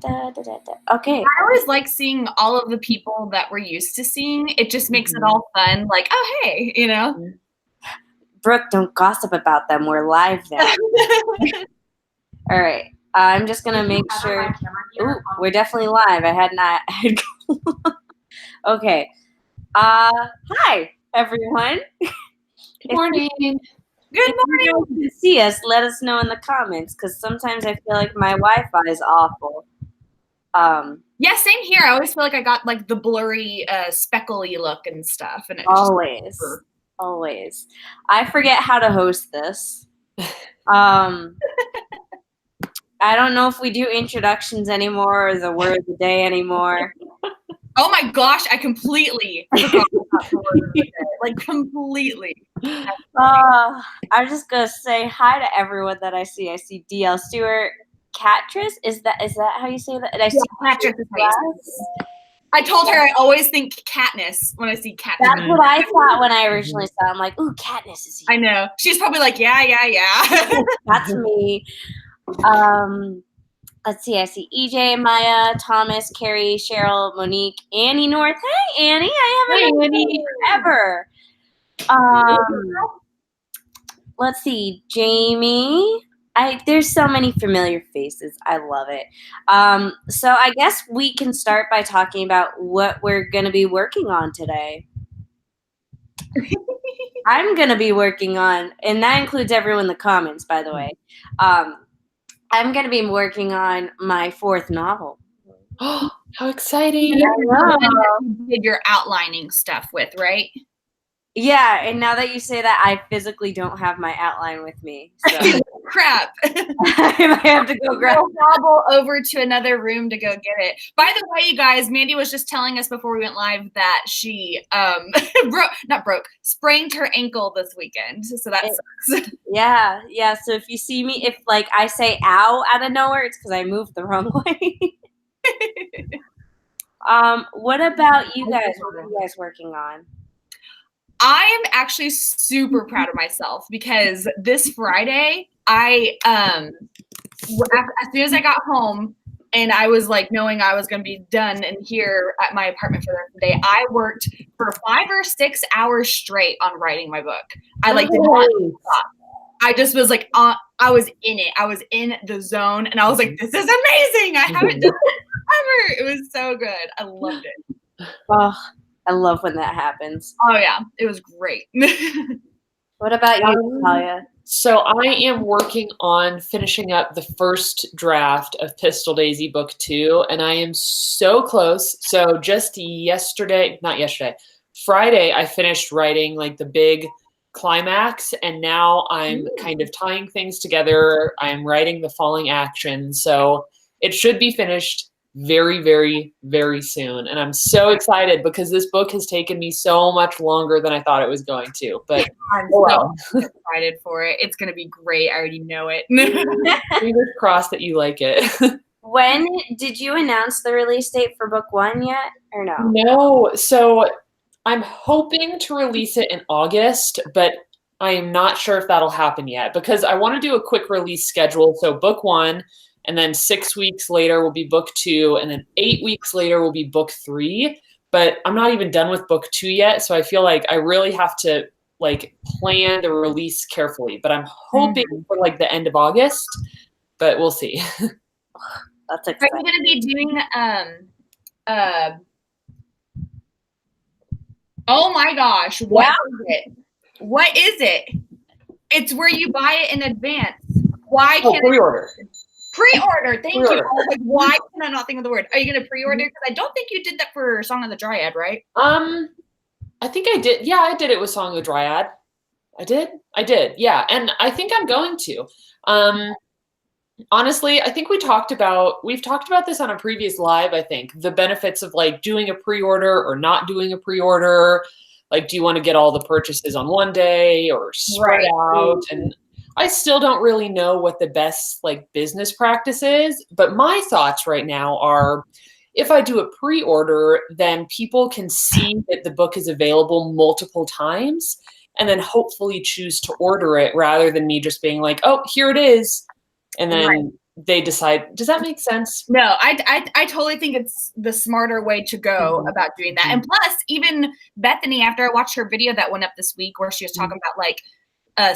Okay. I always like seeing all of the people that we're used to seeing. It just makes it all fun. Like, oh, hey, you know? Brooke, don't gossip about them. We're live now. All right. I'm just going to make sure. Ooh, we're definitely live. I had not. Okay. Hi, everyone. Good morning. Good morning. If you guys can see us, let us know in the comments, because sometimes I feel like my Wi-Fi is awful. Yeah, same here. I always feel like I got like the blurry, speckly look and stuff. And Always. I forget how to host this. I don't know if we do introductions anymore or the word of the day anymore. Oh my gosh, I completely forgot about the word of the day. Like, completely. I'm just gonna say hi to everyone that I see. I see DL Stewart, Catrice. Is that how you say that? And I see Catrice is I told her I always think Katniss when I see Katniss. That's what I thought when I originally saw it. I'm like, ooh, Katniss is here. I know. She's probably like, yeah. That's me. Let's see. I see EJ, Maya, Thomas, Carrie, Cheryl, Monique, Annie North. Hey, Annie. I haven't seen you forever. Let's see. Jamie. There's so many familiar faces. I love it. So I guess we can start by talking about what we're going to be working on today. I'm going to be working on, and that includes everyone in the comments, by the way. I'm going to be working on my 4th novel. Oh, how exciting. You did your outlining stuff with, right? Yeah, and now that you say that, I physically don't have my outline with me. So. Crap. I have to go grab it. Hobble over to another room to go get it. By the way, you guys, Mandi was just telling us before we went live that she sprained her ankle this weekend. So that sucks. Yeah. So if you see me, if like I say ow out of nowhere, it's because I moved the wrong way. What about you guys? What are you guys working on? I am actually super proud of myself because this Friday, as soon as I got home and I was like knowing I was going to be done and here at my apartment for the rest of the day, I worked for 5 or 6 hours straight on writing my book. I did not stop. I just was like, I was in it. I was in the zone and I was like, this is amazing. I haven't done this ever. It was so good. I loved it. Oh, I love when that happens. Oh, yeah. It was great. What about you, Natalia? So I am working on finishing up the first draft of Pistol Daisy Book 2, and I am so close. So just Friday, I finished writing like the big climax, and now I'm kind of tying things together. I'm writing the falling action. So it should be finished very, very, very soon. And I'm so excited because this book has taken me so much longer than I thought it was going to. But I'm so excited for it. It's going to be great. I already know it. Fingers crossed that you like it. When did you announce the release date for book 1 yet, or no? No. So I'm hoping to release it in August, but I am not sure if that'll happen yet because I want to do a quick release schedule. So book 1, and then 6 weeks later will be book 2, and then 8 weeks later will be book 3. But I'm not even done with book 2 yet, so I feel like I really have to like plan the release carefully. But I'm hoping for like the end of August, but we'll see. That's exciting. Are you going to be doing oh my gosh, what is it? What is it? It's where you buy it in advance. Why can't pre-order? Pre-order, thank you. I was like, why can I not think of the word? Are you going to pre-order? Because I don't think you did that for Song of the Dryad, right? I think I did. Yeah, I did it with Song of the Dryad. I did. Yeah, and I think I'm going to. Honestly, I think we've talked about this on a previous live, I think. The benefits of like doing a pre-order or not doing a pre-order. Like, do you want to get all the purchases on one day or spread out? And I still don't really know what the best like business practice is, but my thoughts right now are if I do a pre-order, then people can see that the book is available multiple times and then hopefully choose to order it rather than me just being like, oh, here it is. And then they decide. Does that make sense? No, I totally think it's the smarter way to go about doing that. And plus, even Bethany, after I watched her video that went up this week where she was talking about like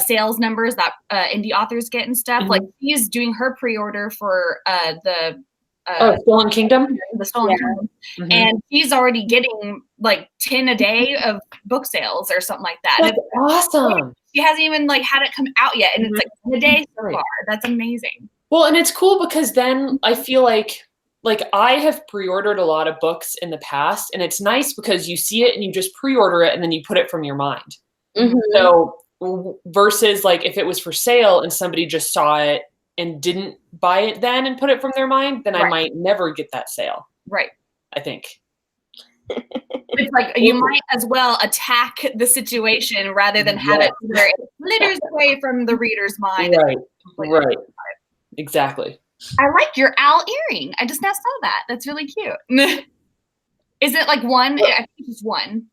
sales numbers that indie authors get and stuff, like she's doing her pre-order for the Stolen Kingdom? The Stolen Kingdom. And she's already getting like 10 a day of book sales or something like that. That's awesome. She hasn't even like had it come out yet. And it's like 10 a day so far. That's amazing. Well, and it's cool because then I feel like I have pre-ordered a lot of books in the past, and it's nice because you see it and you just pre-order it and then you put it from your mind. So versus like if it was for sale and somebody just saw it and didn't buy it then and put it from their mind, then I might never get that sale. Right. I think. It's like you might as well attack the situation rather than have it where it glitters away from the reader's mind. Right. Exactly. I like your owl earring. I just now saw that. That's really cute. Is it like one? I think it's just one.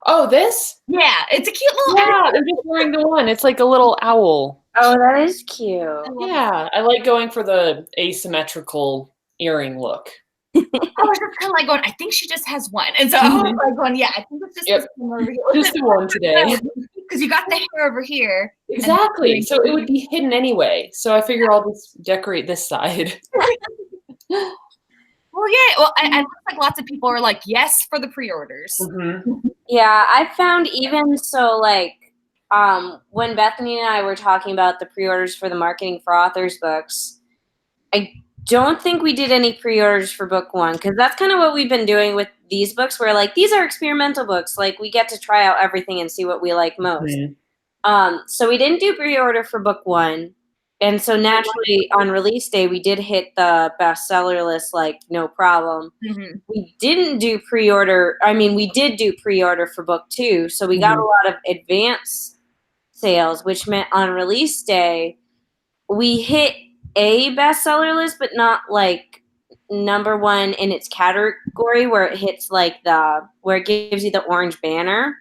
Oh, this? Yeah, it's a cute little owl. I'm just wearing the one. It's like a little owl. Oh, that is cute. Yeah, I like going for the asymmetrical earring look. I was just kind of like going, I think she just has one. And so I was like going, yeah, I think it's just this one over here. Just the one today. Because you got the hair over here. Exactly. So it would be hidden anyway. So I figure I'll just decorate this side. Well, yeah. Well, I look like lots of people are like, yes, for the pre-orders. Yeah, I found even so like when Bethany and I were talking about the pre-orders for the Marketing for Authors books, I don't think we did any pre-orders for book one because that's kind of what we've been doing with these books where like these are experimental books. Like we get to try out everything and see what we like most. So we didn't do pre-order for book one. And so naturally on release day, we did hit the bestseller list like no problem. We didn't do pre-order. I mean, we did do pre-order for book two. So we got a lot of advance sales, which meant on release day, we hit a bestseller list, but not like number one in its category where it hits like where it gives you the orange banner.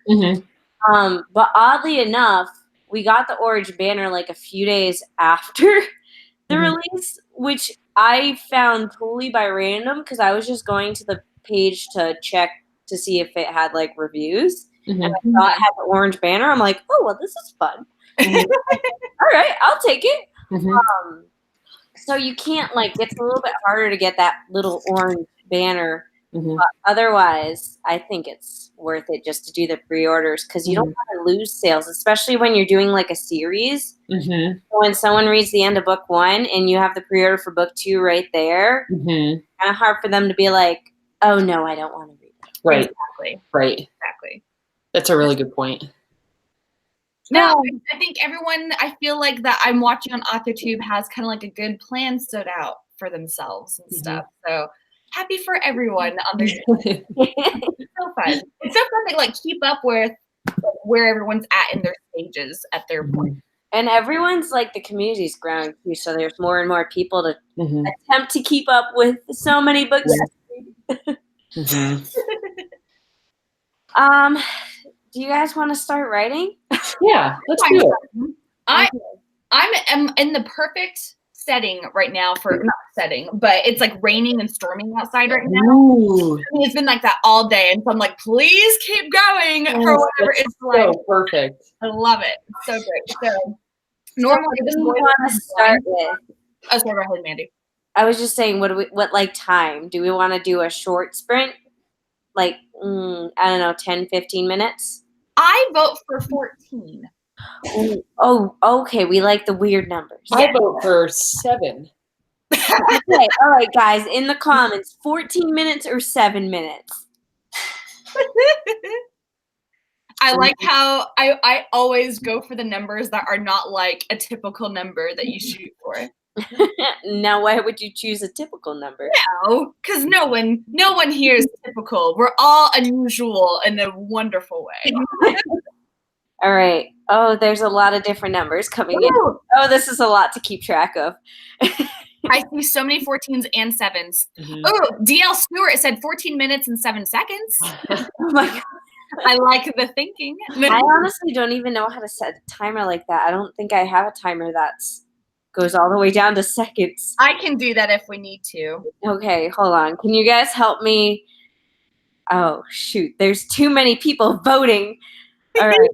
But oddly enough, we got the orange banner like a few days after the release, which I found totally by random because I was just going to the page to check to see if it had like reviews. And I saw it had the orange banner. I'm like, oh, well, this is fun. All right, I'll take it. So you can't like, it's a little bit harder to get that little orange banner. But otherwise, I think it's worth it just to do the pre-orders because you don't want to lose sales, especially when you're doing like a series. So when someone reads the end of book one and you have the pre-order for book two right there, kind of hard for them to be like, oh no, I don't want to read it. Right. Exactly. That's a really good point. No, I think everyone, I feel like that I'm watching on AuthorTube has kind of like a good plan stood out for themselves and stuff. So happy for everyone on their It's so fun. It's so fun to like keep up with where everyone's at in their stages at their point. And everyone's like the community's growing too, so there's more and more people to attempt to keep up with so many books. Do you guys want to start writing? Yeah, let's do it. I'm in the perfect setting right now for not setting, but it's like raining and storming outside right now. I mean, it's been like that all day, and so I'm like, please keep going for whatever it's like. So perfect. I love it. It's so great. So normally, what do we want to start with? Oh, sorry, go ahead, Mandi. I was just saying, what like time? Do we want to do a short sprint? Like, I don't know, 10, 15 minutes? I vote for 14. Oh, okay. We like the weird numbers. I vote for 7. Okay, all right, guys. In the comments, 14 minutes or 7 minutes? I like how I always go for the numbers that are not like a typical number that you shoot for. Now, why would you choose a typical number? No, because no one here is typical. We're all unusual in a wonderful way. All right. Oh, there's a lot of different numbers coming in. Oh, this is a lot to keep track of. I see so many 14s and 7s. Oh, DL Stewart said 14 minutes and 7 seconds. Oh my God. I like the thinking. I honestly don't even know how to set a timer like that. I don't think I have a timer that's goes all the way down to seconds. I can do that if we need to. Okay, hold on. Can you guys help me? Oh, shoot. There's too many people voting. All right.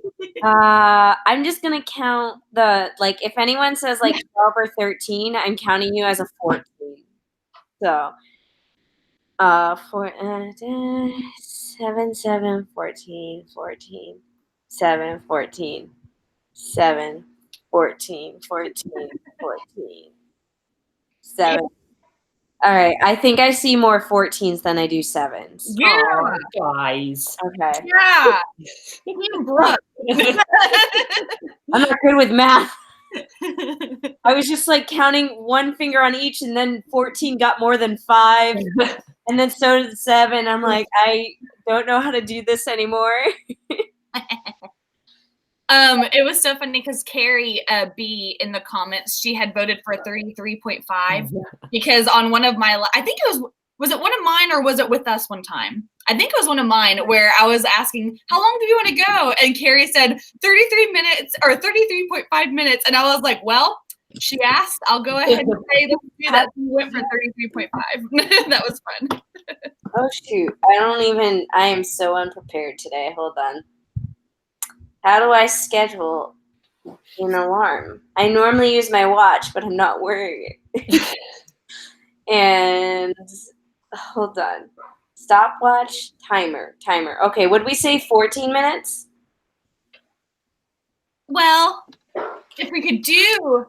I'm just going to count if anyone says 12 or 13, I'm counting you as a 14. So, 7, 7, 14, 14, 7, 14, 7, 14, 14, 14, 7. All right. I think I see more 14s than I do 7s. Yeah. Oh, guys. Okay. Yeah. Team Brooke. I'm not good with math. I was just counting one finger on each, and then 14 got more than 5, and then so did 7. I'm like, I don't know how to do this anymore. It was so funny because Carrie B in the comments, she had voted for 33.5 because on one of my, I think it was it one of mine or was it with us one time? I think it was one of mine where I was asking, how long do you want to go? And Carrie said 33 minutes or 33.5 minutes. And I was like, well, she asked, I'll go ahead and say let's do that. We went for 33.5. That was fun. Oh, shoot. I am so unprepared today. Hold on. How do I schedule an alarm? I normally use my watch, but I'm not wearing it. And hold on. Stopwatch, timer. Okay, would we say 14 minutes? Well, if we could do,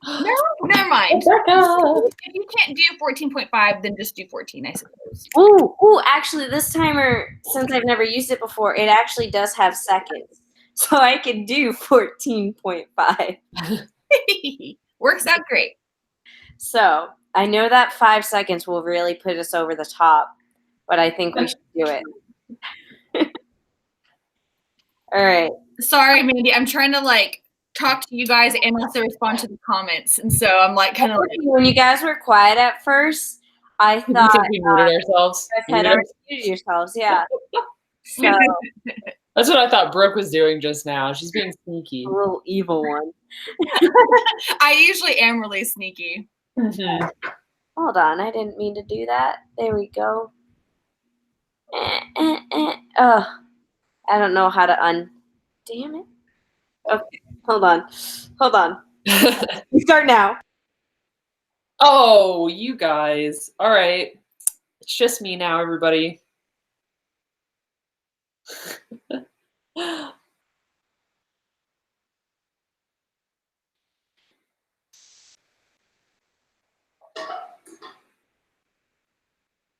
no, never mind. If you can't do 14.5, then just do 14, I suppose. Ooh, actually, this timer, since I've never used it before, it actually does have seconds. So I can do 14.5. Works out great. So I know that 5 seconds will really put us over the top, but I think we should do it. All right. Sorry, Mandi. I'm trying to talk to you guys and also respond to the comments. And so I'm kind of when you guys were quiet at first, I thought we muted ourselves. You guys had already muted yourselves, yeah. So that's what I thought Brooke was doing just now. She's being sneaky. A little evil one. I usually am really sneaky. Mm-hmm. Hold on, I didn't mean to do that. There we go. Oh, I don't know how to damn it. Okay, hold on. We start now. Oh, you guys. All right. It's just me now, everybody.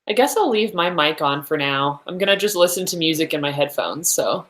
I guess I'll leave my mic on for now. I'm going to just listen to music in my headphones, so.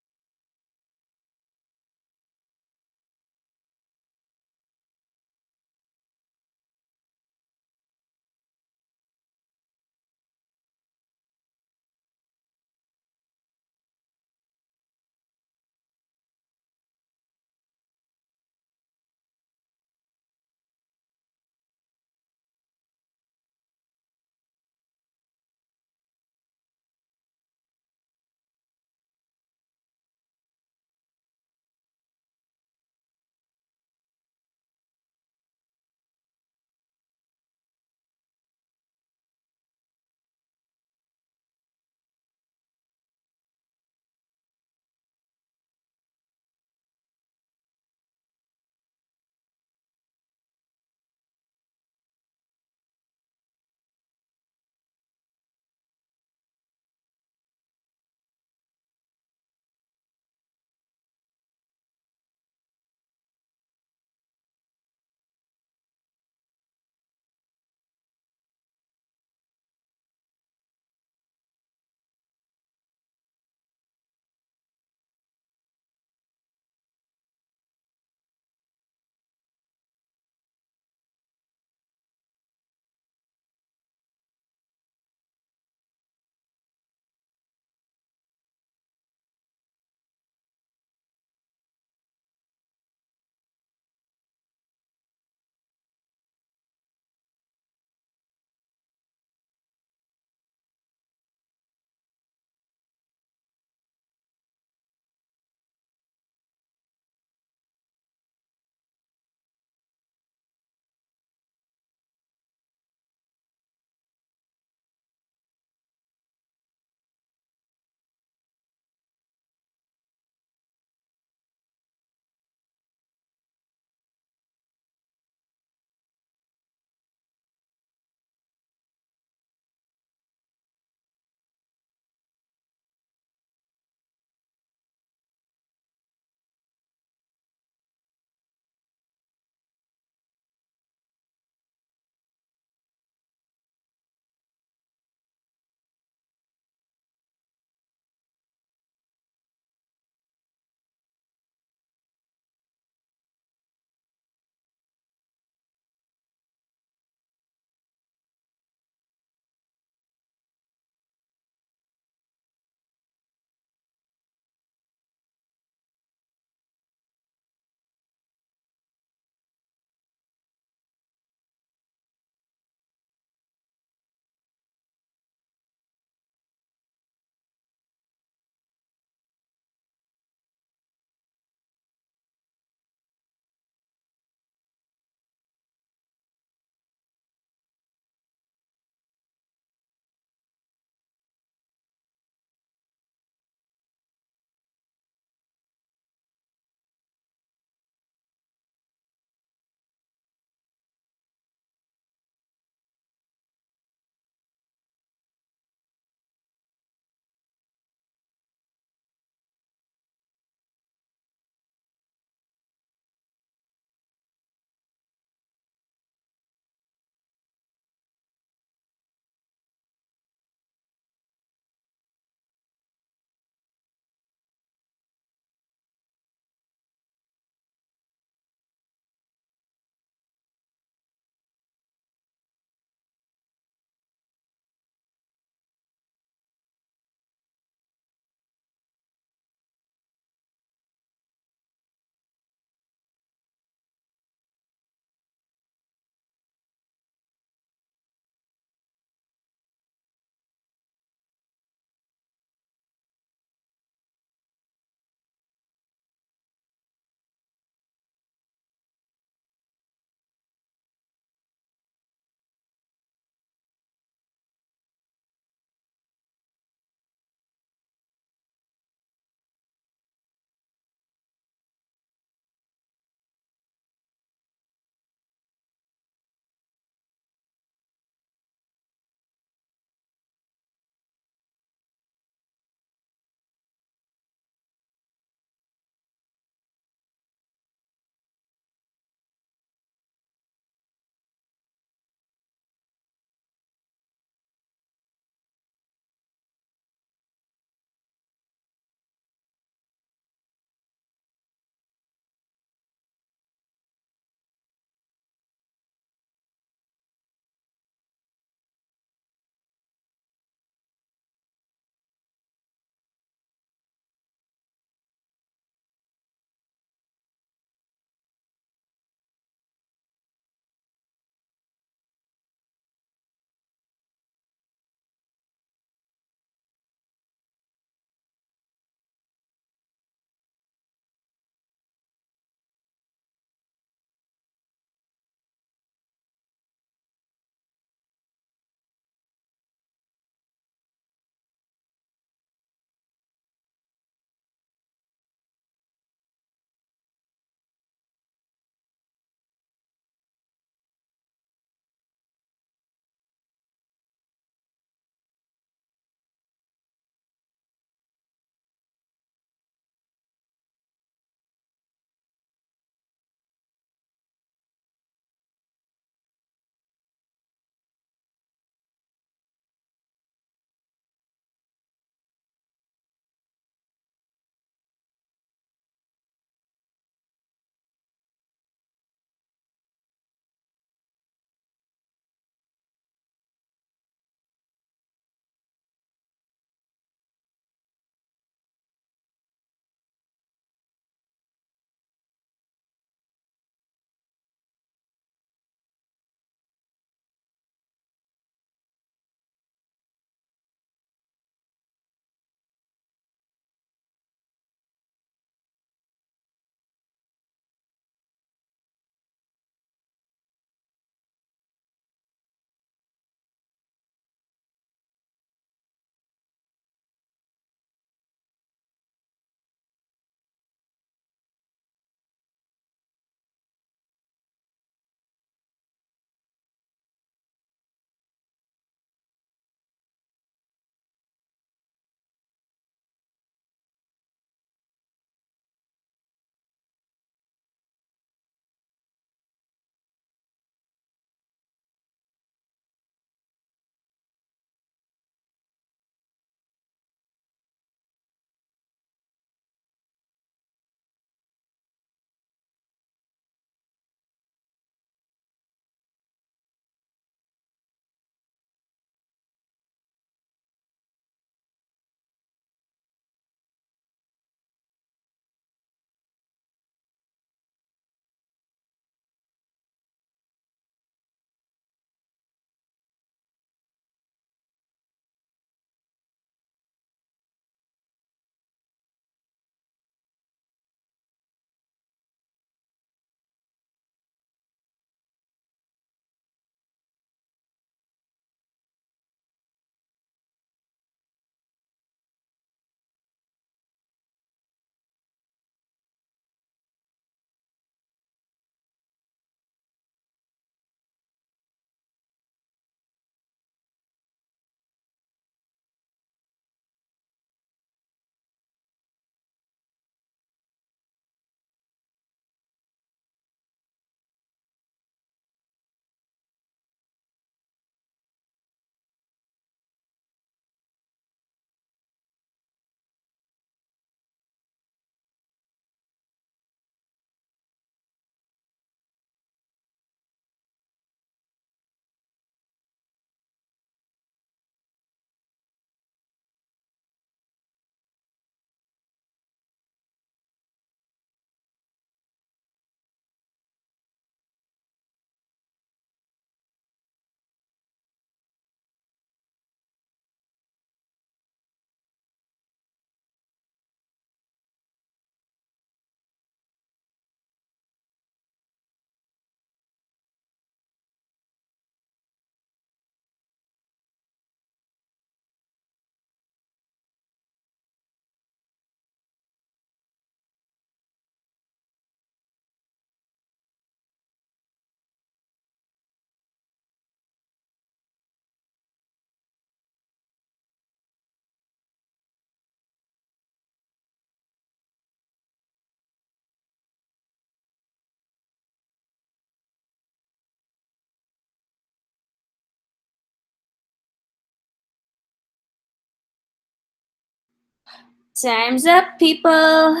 Time's up, people.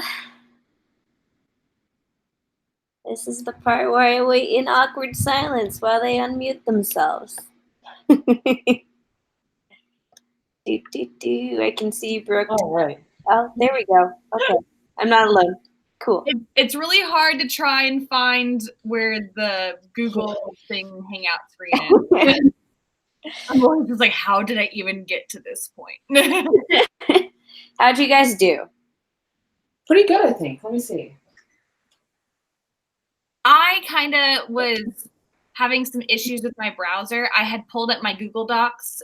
This is the part where I wait in awkward silence while they unmute themselves. I can see you, Brooke. All right. Oh, there we go. Okay. I'm not alone. Cool. It's really hard to try and find where the Google thing Hangouts screen is. I'm always just like, how did I even get to this point? How'd you guys do? Pretty good, I think. Let me see. I kind of was having some issues with my browser. I had pulled up my Google Docs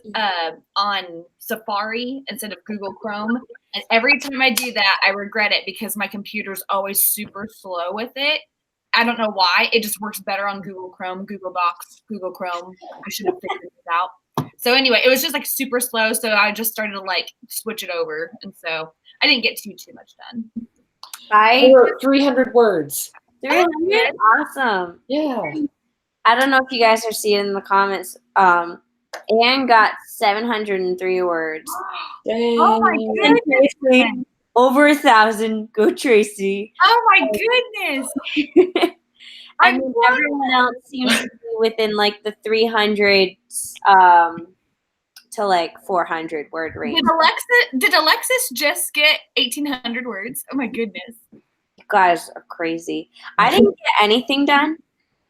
on Safari instead of Google Chrome. And every time I do that, I regret it because my computer's always super slow with it. I don't know why. It just works better on Google Chrome, Google Docs, Google Chrome. I should have figured this out. So anyway, it was just like super slow. So I just started to like switch it over. And so I didn't get too much done. I wrote 300 words. 300? Awesome. Yeah. I don't know if you guys are seeing in the comments. Anne got 703 words. Dang. Oh my goodness. Over 1,000. Go Tracy. Oh my goodness. And then everyone else seems to be within like the 300 to like 400 word range. Did Alexis just get 1,800 words? Oh my goodness. You guys are crazy. I didn't get anything done.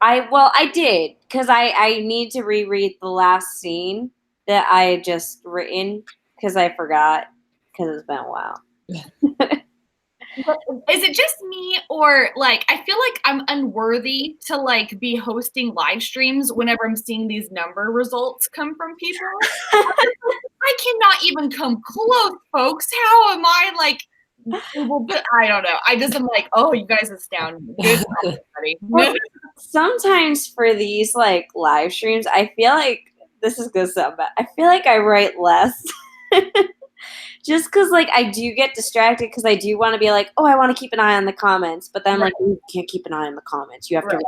I did, because I need to reread the last scene that I had just written because I forgot, because it's been a while. Is it just me, or like I feel like I'm unworthy to like be hosting live streams whenever I'm seeing these number results come from people? I cannot even come close, folks. How am I like? I don't know. I just am like, oh, you guys astound me. Good job, everybody. Sometimes for these like live streams, I feel like this is gonna sound bad. I feel like I write less. Just because, like, I do get distracted because I do want to be like, oh, I want to keep an eye on the comments, but then I'm like, you can't keep an eye on the comments. You have to.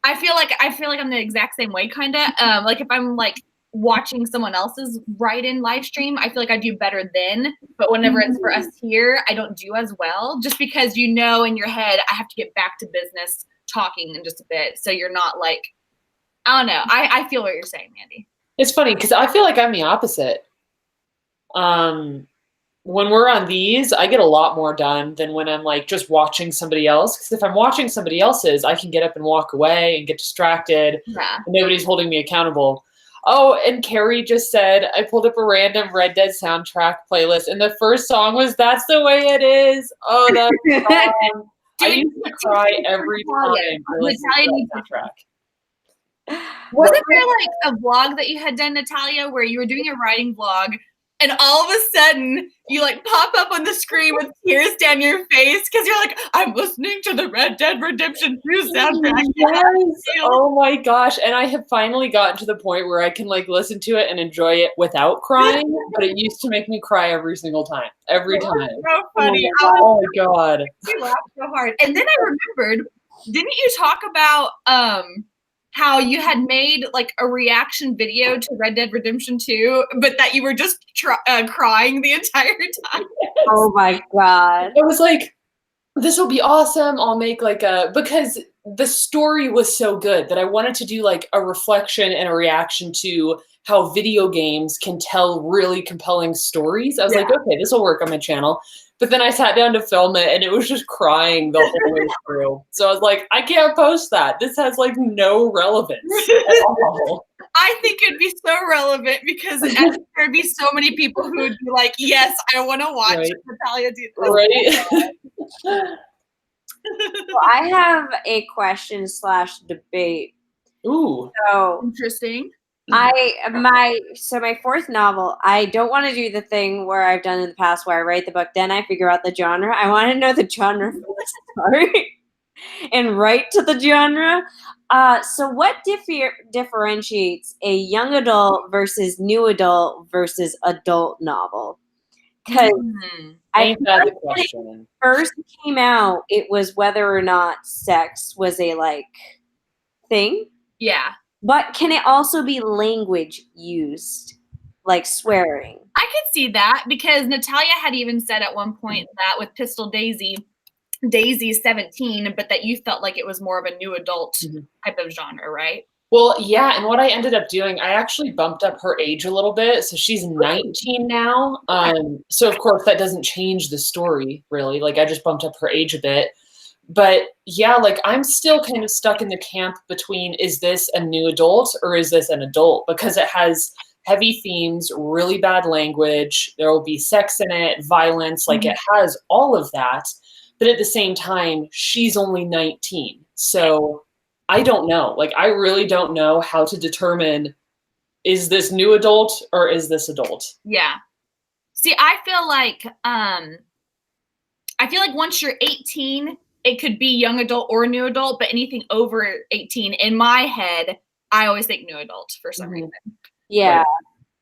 I feel like I'm the exact same way, kind of. Like if I'm like watching someone else's write-in live stream, I feel like I do better then. But whenever it's for us here, I don't do as well, just because in your head, I have to get back to business talking in just a bit, so you're not like, I don't know. I feel what you're saying, Mandi. It's funny because I feel like I'm the opposite. When we're on these, I get a lot more done than when I'm like just watching somebody else. Because if I'm watching somebody else's, I can get up and walk away and get distracted. Yeah. And nobody's holding me accountable. Oh, and Carrie just said, I pulled up a random Red Dead soundtrack playlist, and the first song was "That's the Way It Is." Oh, that song. I used to cry every time I listened to that soundtrack. Wasn't there like a vlog that you had done, Natalia, where you were doing a writing vlog, and all of a sudden you like pop up on the screen with tears down your face because you're like, I'm listening to the Red Dead Redemption 2 soundtrack. Yes. Oh my gosh. And I have finally gotten to the point where I can like listen to it and enjoy it without crying, but it used to make me cry every single time. Every time. So funny. Oh my God. You laughed so hard. And then I remembered, didn't you talk about how you had made like a reaction video to Red Dead Redemption 2, but that you were just crying the entire time? Oh my God. I was like, this will be awesome. I'll make like because the story was so good that I wanted to do like a reflection and a reaction to how video games can tell really compelling stories. I was like, okay, this will work on my channel. But then I sat down to film it and it was just crying the whole way through. So I was like, I can't post that. This has like no relevance at all. I think it'd be so relevant because there'd be so many people who would be like, yes, I want to watch Natalia do this. Right. Well, I have a question / debate. Ooh. So interesting. My fourth novel, I don't want to do the thing where I've done in the past where I write the book, then I figure out the genre. I want to know the genre from the start and write to the genre. So what differentiates a young adult versus new adult versus adult novel? Because I think when it first came out, it was whether or not sex was a like thing. Yeah. But can it also be language used? like swearing. I could see that because Natalia had even said at one point that with Pistol Daisy, Daisy's 17, but that you felt like it was more of a new adult type of genre, right? Well, yeah, and what I ended up doing, I actually bumped up her age a little bit. So she's 19 now. So of course that doesn't change the story really. Like I just bumped up her age a bit. But yeah, like I'm still kind of stuck in the camp between, is this a new adult or is this an adult? Because it has heavy themes, really bad language. There will be sex in it, violence, like it has all of that. But at the same time, she's only 19. So I don't know. Like, I really don't know how to determine, is this new adult or is this adult? Yeah. See, I feel like once you're 18, it could be young adult or new adult, but anything over 18, in my head, I always think new adult for some reason. Yeah. Right.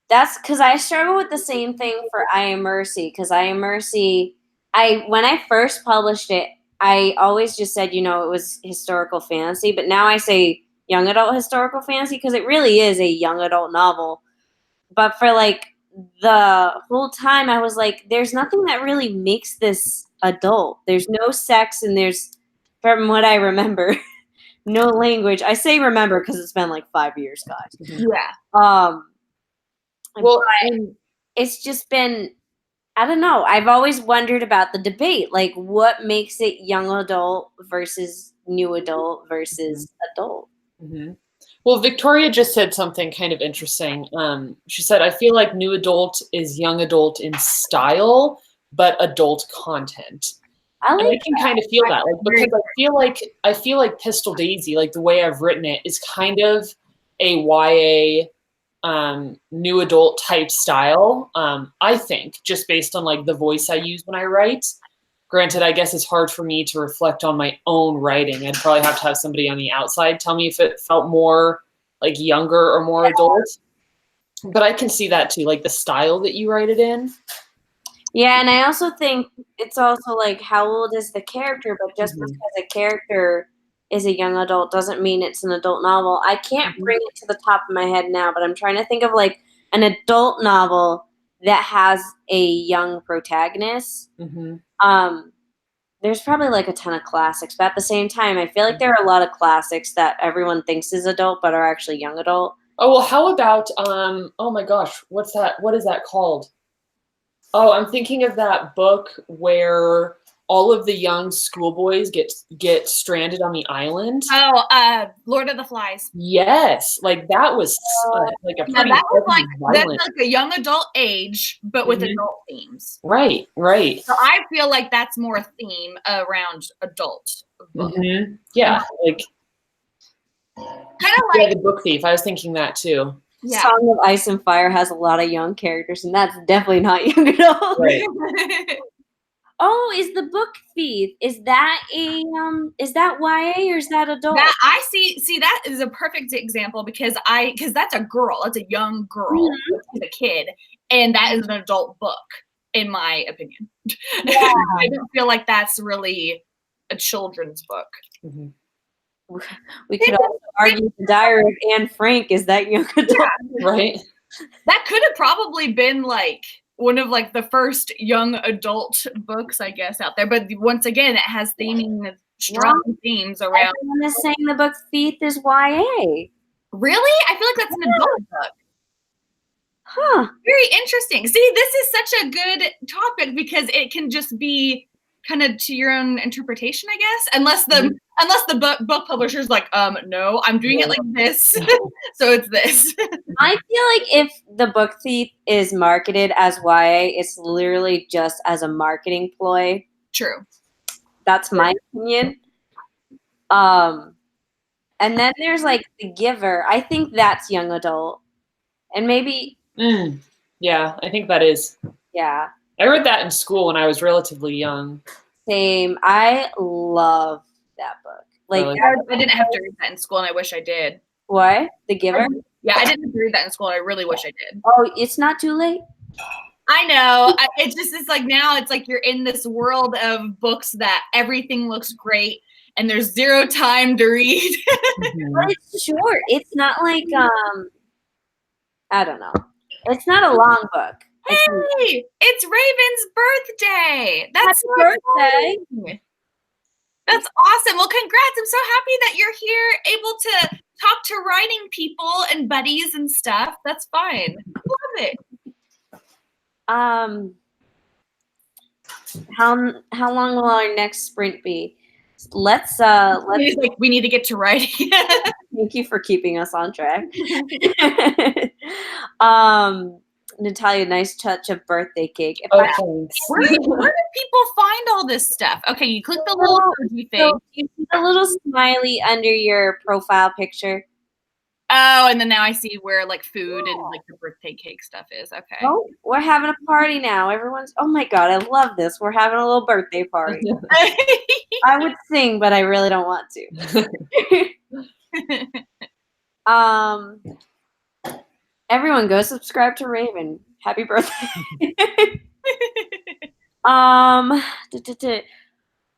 That's because I struggle with the same thing for I Am Mercy, because I Am Mercy, when I first published it, I always just said, it was historical fantasy, but now I say young adult historical fantasy because it really is a young adult novel. But for like the whole time, I was like, there's nothing that really makes this adult. There's no sex, and there's, from what I remember, no language. I say remember because it's been like 5 years, guys. Yeah. Well, It's just been, I don't know. I've always wondered about the debate. Like, what makes it young adult versus new adult versus adult? Well, Victoria just said something kind of interesting. She said, I feel like new adult is young adult in style, but adult content. I can kind of feel that, like, because I feel like Pistol Daisy, like the way I've written it, is kind of a YA new adult type style. I think just based on like the voice I use when I write. Granted, I guess it's hard for me to reflect on my own writing. I'd probably have to have somebody on the outside tell me if it felt more like younger or more adult. But I can see that too, like the style that you write it in. Yeah, and I also think it's also like, how old is the character? But just because a character is a young adult doesn't mean it's an adult novel. I can't bring it to the top of my head now, but I'm trying to think of like an adult novel that has a young protagonist. There's probably like a ton of classics, but at the same time, I feel like there are a lot of classics that everyone thinks is adult but are actually young adult. Oh, well, how about, oh my gosh, what's that? What is that called? Oh, I'm thinking of that book where all of the young schoolboys get stranded on the island. Oh, Lord of the Flies. Yes, like that was like a pretty that's like a young adult age, but with adult themes. Right. So I feel like that's more a theme around adult. Yeah, like kind of like The Book Thief. I was thinking that too. Yeah. Song of Ice and Fire has a lot of young characters, and that's definitely not young adult. Right. Oh, is The Book Thief? Is that is that YA or is that adult? That I see that is a perfect example because that's a girl. That's a young girl. She's a kid, and that is an adult book, in my opinion. Yeah. I don't feel like that's really a children's book. We could also argue the Diary of Anne Frank is that young adult, right? That could have probably been like one of like the first young adult books, I guess, out there. But once again, it has strong themes around. Everyone is saying The Book Thief is YA. Really? I feel like that's an adult book. Huh. Very interesting. See, this is such a good topic because it can just be kind of to your own interpretation, I guess. Unless the book publisher's like, no, I'm doing it like this. So it's this. I feel like if The Book Thief is marketed as YA, it's literally just as a marketing ploy. True. That's my opinion. And then there's like The Giver. I think that's young adult. And maybe yeah, I think that is. Yeah. I read that in school when I was relatively young. Same. I love that book. Like Really? I didn't have to read that in school, and I wish I did. What? The Giver? Yeah, I didn't have to read that in school, and I really wish I did. Oh, it's not too late. I know. It's like now it's like you're in this world of books that everything looks great, and there's zero time to read. But it's short. It's not like I don't know. It's not a long book. Hey, it's Raven's birthday. That's so birthday. exciting. That's awesome. Well, congrats. I'm so happy that you're here, able to talk to writing people and buddies and stuff. That's fine. Love it. How long will our next sprint be? Let's we need to get to writing. Thank you for keeping us on track. Natalia, nice touch of birthday cake. Where do people find all this stuff? Okay, you click the little emoji thing. So you see the little smiley under your profile picture. Oh, and then now I see where like food and like the birthday cake stuff is. Okay. Oh, we're having a party now. Everyone's, oh my God, I love this. We're having a little birthday party. I would sing, but I really don't want to. Everyone go subscribe to Raven. Happy birthday.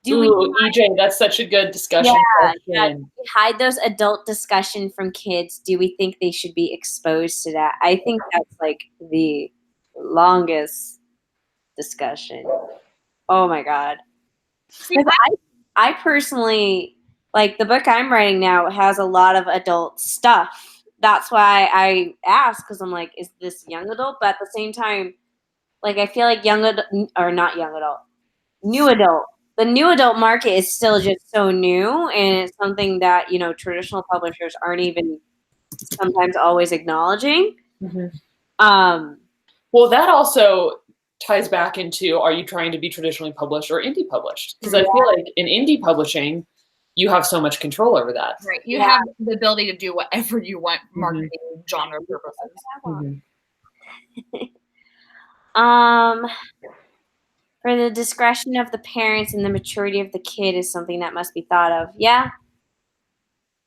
EJ, that's such a good discussion. Yeah. We hide those adult discussion from kids. Do we think they should be exposed to that? I think that's like the longest discussion. Oh my God. I personally, like the book I'm writing now has a lot of adult stuff. That's why I asked, because I'm like, is this young adult? But at the same time, like I feel like new adult. The new adult market is still just so new, and it's something that, traditional publishers aren't even sometimes always acknowledging. Mm-hmm. Well, that also ties back into, are you trying to be traditionally published or indie published? Because I feel like in indie publishing, you have so much control over that. Right. You have the ability to do whatever you want, marketing, genre purposes. For the discretion of the parents and the maturity of the kid is something that must be thought of. Yeah,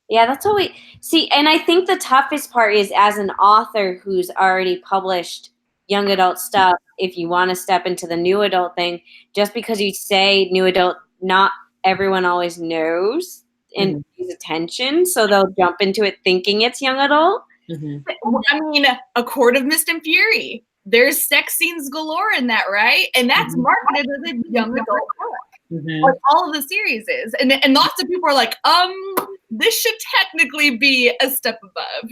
that's what we see. And I think the toughest part is, as an author who's already published young adult stuff, if you want to step into the new adult thing, just because you say new adult, not everyone always knows and pays attention, so they'll jump into it thinking it's young adult. I mean, A Court of Mist and Fury. There's sex scenes galore in that, right? And that's marketed as a young adult book. Like all of the series is. And lots of people are like, this should technically be a step above.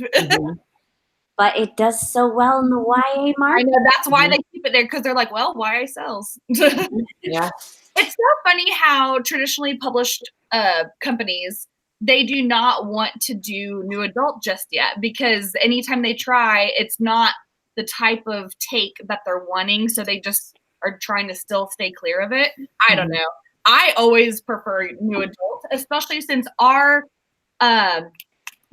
But it does so well in the YA market. I know, that's why they keep it there, because they're like, well, YA sells. Yeah. It's so funny how traditionally published companies, they do not want to do new adult just yet, because anytime they try, it's not the type of take that they're wanting. So they just are trying to still stay clear of it. I don't know. I always prefer new adult, especially since our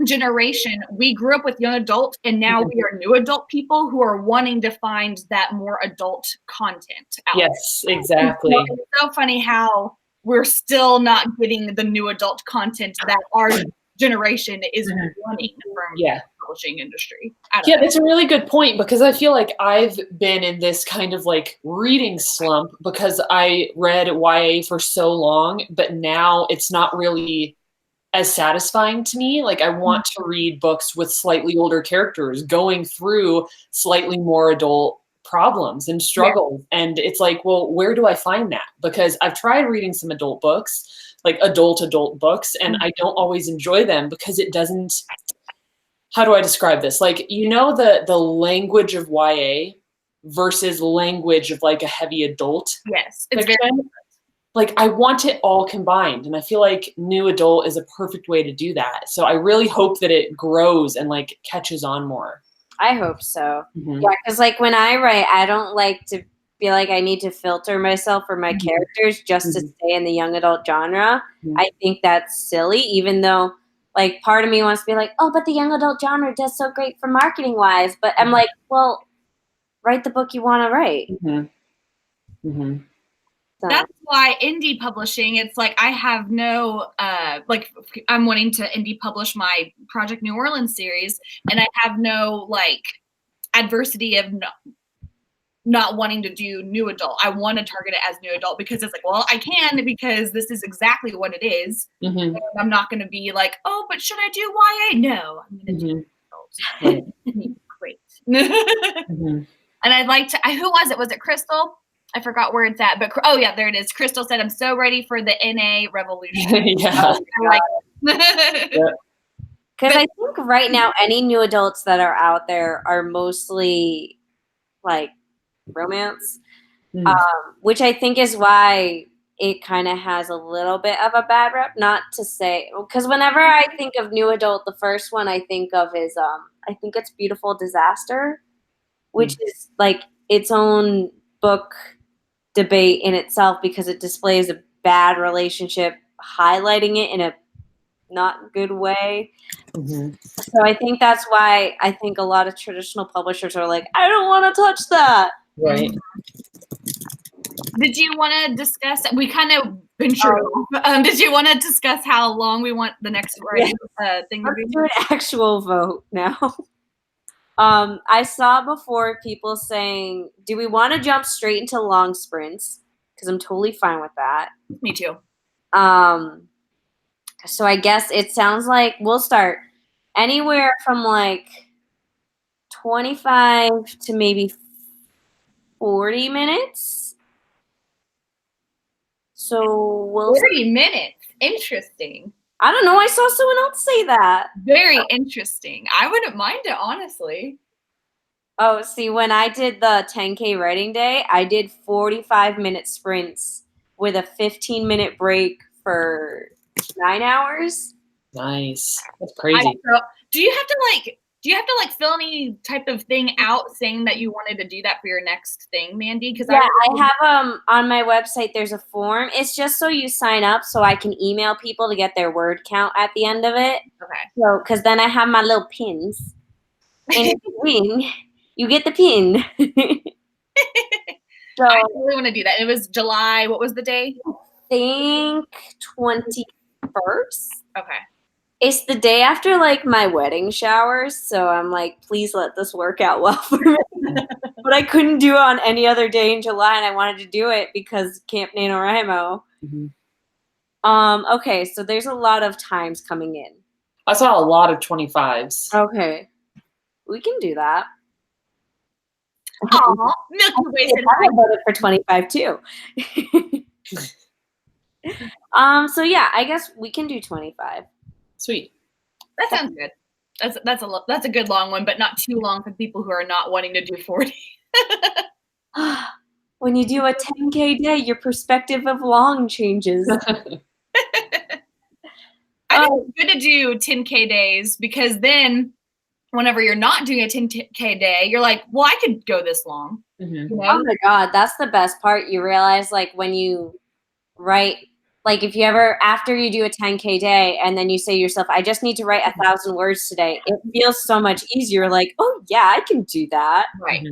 generation, we grew up with young adult, and now we are new adult people who are wanting to find that more adult content out. Yes, exactly. So it's so funny how we're still not getting the new adult content that our generation is wanting from the publishing industry. That's a really good point, because I feel like I've been in this kind of like reading slump because I read YA for so long, but now it's not really as satisfying to me. Like, I want to read books with slightly older characters going through slightly more adult problems and struggles. And it's like, well, where do I find that? Because I've tried reading some adult books, like adult books, and I don't always enjoy them because it doesn't, how do I describe this? Like, the language of YA versus language of like a heavy adult. Yes. It's very like, I want it all combined. And I feel like new adult is a perfect way to do that. So I really hope that it grows and like catches on more. I hope so. Yeah, because like when I write, I don't like to feel like I need to filter myself or my characters just to stay in the young adult genre. I think that's silly, even though like part of me wants to be like, oh, but the young adult genre does so great for marketing wise. But I'm like, well, write the book you want to write. So. That's why indie publishing, it's like I have no, like I'm wanting to indie publish my Project New Orleans series, and I have no like adversity of not wanting to do new adult. I want to target it as new adult because it's like, well, I can, because this is exactly what it is. I'm not going to be like, oh, but should I do YA? No, I'm going to do adult. Great. Mm-hmm. And I'd like to, who was it? Was it Crystal? I forgot where it's at, but oh yeah, there it is. Crystal said, "I'm so ready for the NA revolution." Yeah. Because I think right now any new adults that are out there are mostly like romance, which I think is why it kind of has a little bit of a bad rep. Not to say, because whenever I think of new adult, the first one I think of is I think it's Beautiful Disaster, which is like its own book debate in itself because it displays a bad relationship, highlighting it in a not good way. So I think that's why I think a lot of traditional publishers are like, I don't want to touch that. Right. Did you want to discuss? We kind of ventured off. Did you want to discuss how long we want the next writing thing to be? Let's do an actual vote now. I saw before people saying, do we want to jump straight into long sprints? Because I'm totally fine with that. Me too. So I guess it sounds like we'll start anywhere from like 25 to maybe 40 minutes. So we'll 40 minutes. Interesting. I don't know. I saw someone else say that. Very interesting. I wouldn't mind it, honestly. Oh, see, when I did the 10K writing day, I did 45-minute sprints with a 15-minute break for 9 hours. Nice. That's crazy. Do you have to fill any type of thing out saying that you wanted to do that for your next thing, Mandi? Because yeah, I have on my website. There's a form. It's just so you sign up, so I can email people to get their word count at the end of it. Okay. So, because then I have my little pins, and in between, you get the pin. So I really want to do that. It was July. What was the day? I think 21st. Okay. It's the day after like my wedding showers, so I'm like, please let this work out well for me. But I couldn't do it on any other day in July, and I wanted to do it because Camp NaNoWriMo. Okay, so there's a lot of times coming in. I saw a lot of 25s. Okay, we can do that. Aw, Milky Way said I voted for 25 too. So yeah, I guess we can do 25. Sweet. That sounds good. That's a good long one, but not too long for people who are not wanting to do 40. When you do a 10K day, your perspective of long changes. I think it's good to do 10K days because then whenever you're not doing a 10K day, you're like, well, I could go this long. You know? Oh my God, that's the best part. You realize like when you write, like if you ever, after you do a 10K day and then you say to yourself, I just need to write 1,000 words today, it feels so much easier. Like, oh yeah, I can do that. Right.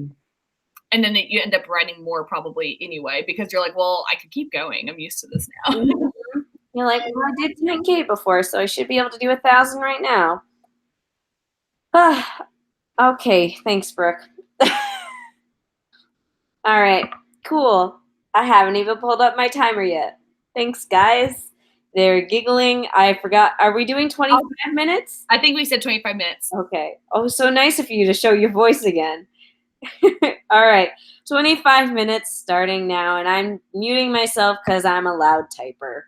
And then you end up writing more probably anyway because you're like, well, I could keep going. I'm used to this now. You're like, well, I did 10K before, so I should be able to do 1,000 right now. Okay, thanks, Brooke. All right, cool. I haven't even pulled up my timer yet. Thanks, guys. They're giggling. I forgot. Are we doing 25 minutes? I think we said 25 minutes. Okay. Oh, so nice of you to show your voice again. All right, 25 minutes starting now, and I'm muting myself because I'm a loud typer.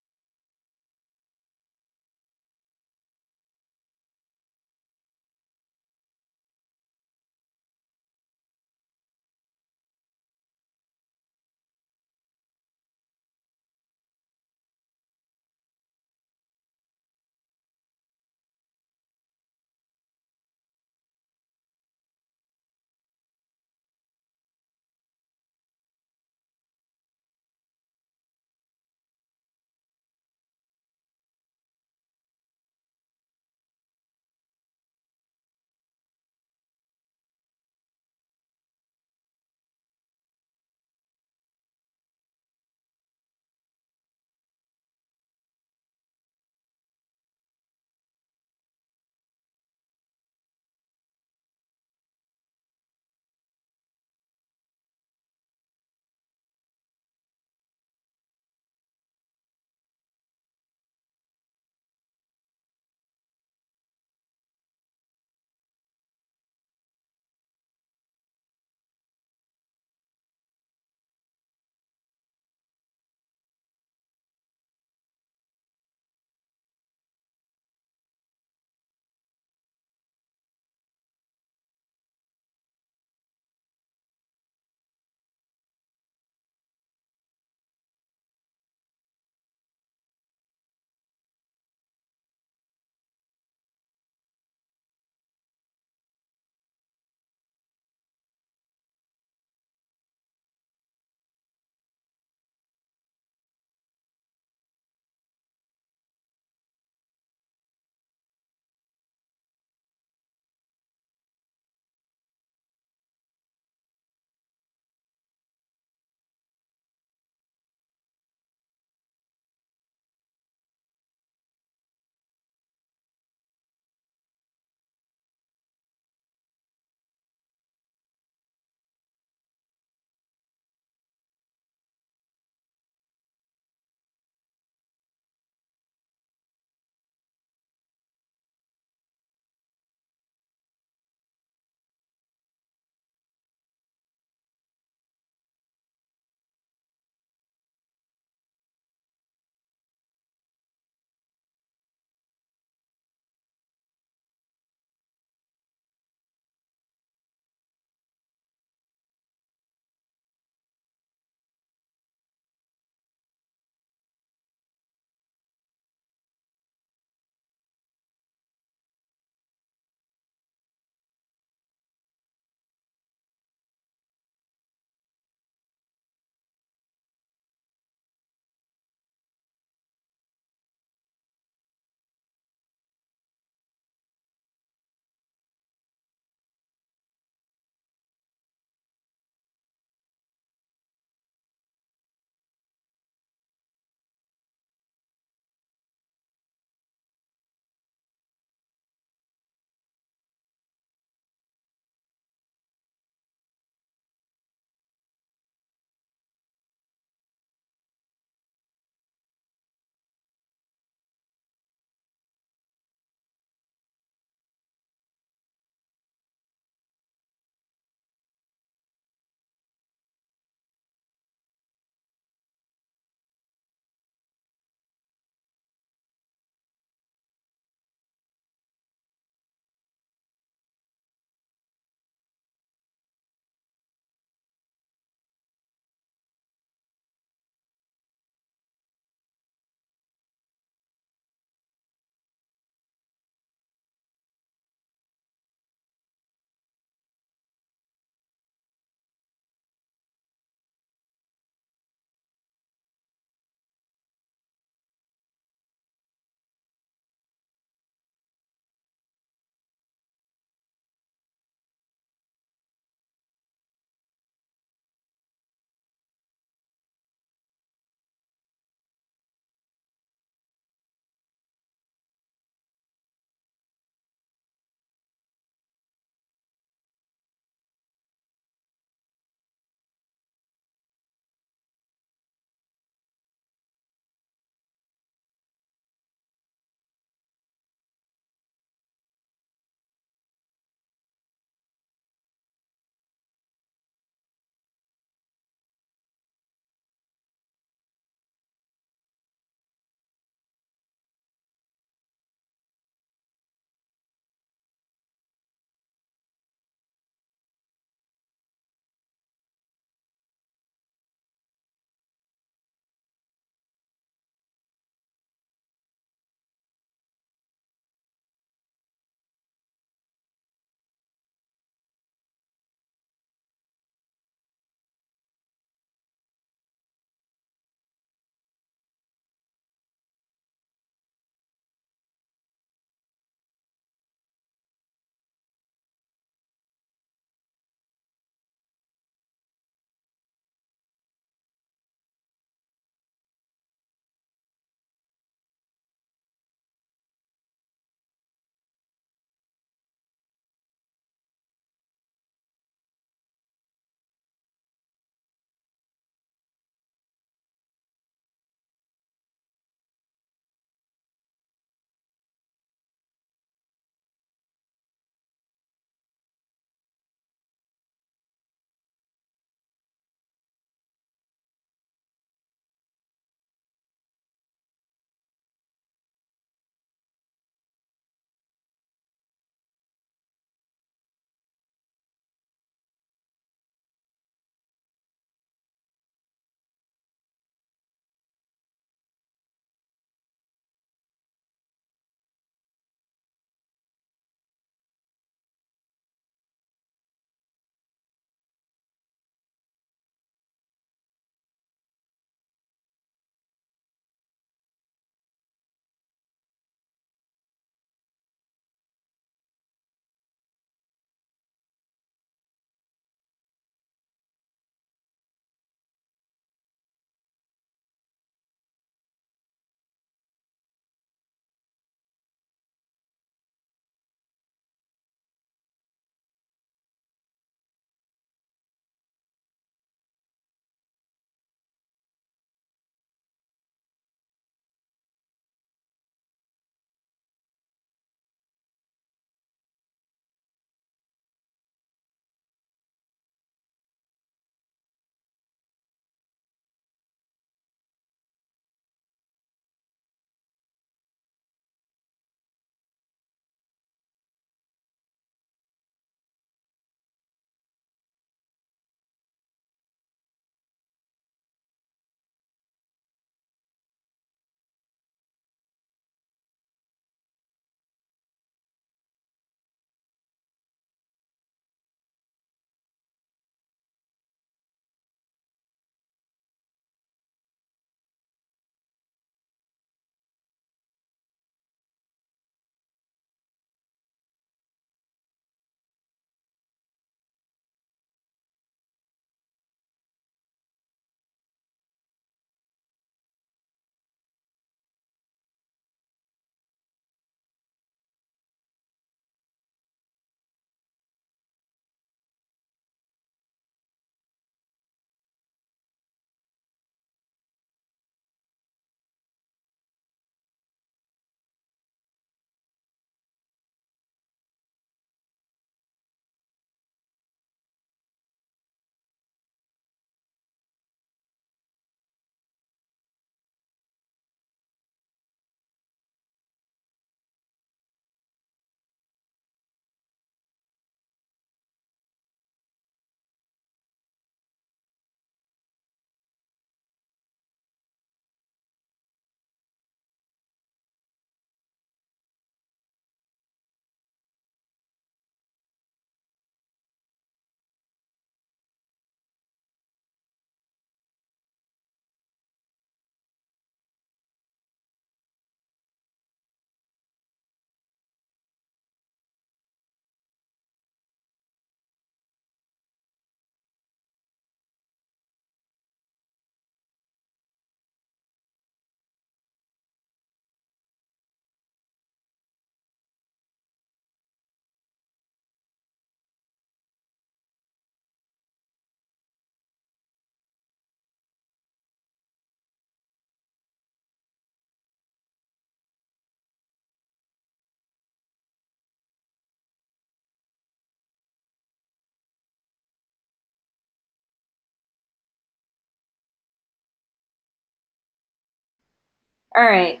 All right.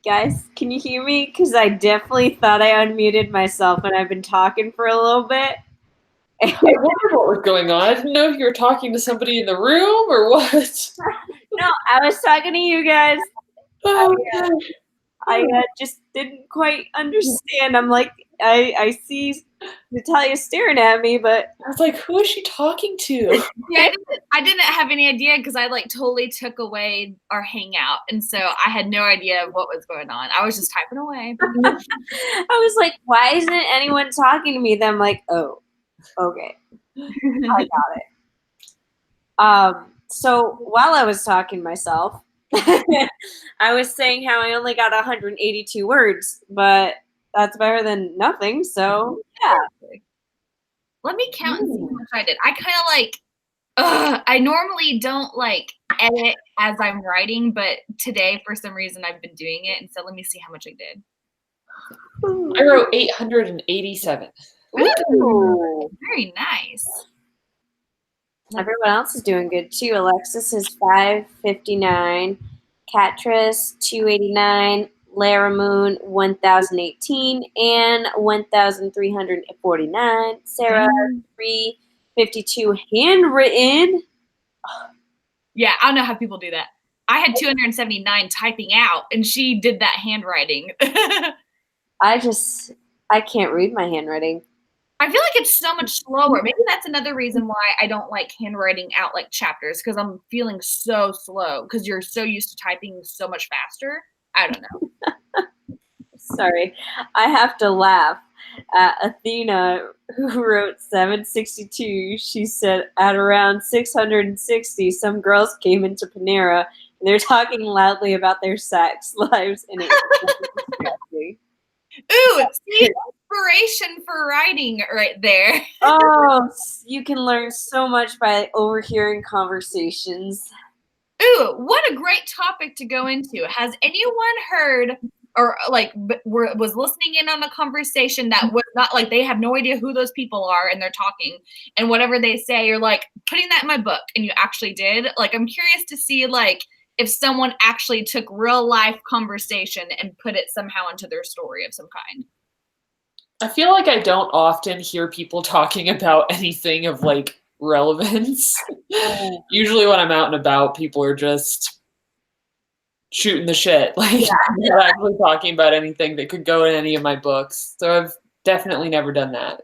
Guys, can you hear me? Because I definitely thought I unmuted myself and I've been talking for a little bit. I wondered what was going on. I didn't know if you were talking to somebody in the room or what. No, I was talking to you guys. I just didn't quite understand. I'm like, I see Natalia staring at me, but I was like, who is she talking to? Yeah, I didn't have any idea because I like totally took away our hangout, and so I had no idea what was going on. I was just typing away. I was like, why isn't anyone talking to me? Then I'm like, oh, okay, I got it. So while I was talking myself, I was saying how I only got 182 words, but that's better than nothing. So yeah. Let me count and see how much I did. I kind of like. I normally don't like edit as I'm writing, but today for some reason I've been doing it, and so let me see how much I did. I wrote 887. Ooh. Very nice. Everyone else is doing good too. Alexis is 559, Catrice 289, Lara Moon 1018, and 1349. Sarah 352 handwritten. Yeah, I don't know how people do that. I had 279 typing out, and she did that handwriting. I can't read my handwriting. I feel like it's so much slower. Maybe that's another reason why I don't like handwriting out like chapters, because I'm feeling so slow because you're so used to typing so much faster. I don't know. Sorry, I have to laugh at Athena, who wrote 762. She said at around 660, some girls came into Panera and they're talking loudly about their sex lives, and it was disgusting. Ooh, see, inspiration for writing right there. Oh, you can learn so much by overhearing conversations. Ooh, what a great topic to go into. Has anyone heard or like was listening in on a conversation that was not like they have no idea who those people are and they're talking, and whatever they say, you're like putting that in my book, and you actually did? Like, I'm curious to see like if someone actually took real life conversation and put it somehow into their story of some kind. I feel like I don't often hear people talking about anything of like relevance. Usually when I'm out and about, people are just shooting the shit. Like, not actually talking about anything that could go in any of my books. So I've definitely never done that.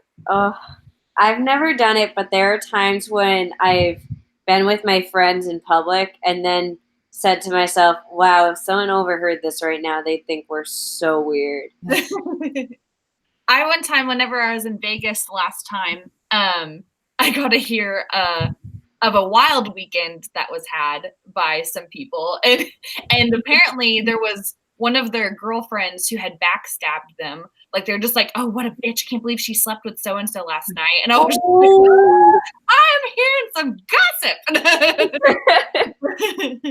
I've never done it, but there are times when I've been with my friends in public and then said to myself, wow, if someone overheard this right now, they'd think we're so weird. I one time, whenever I was in Vegas last time, I got to hear of a wild weekend that was had by some people, and apparently there was one of their girlfriends who had backstabbed them. Like, they're just like, oh, what a bitch! Can't believe she slept with so and so last night. And I was like, I'm hearing some gossip.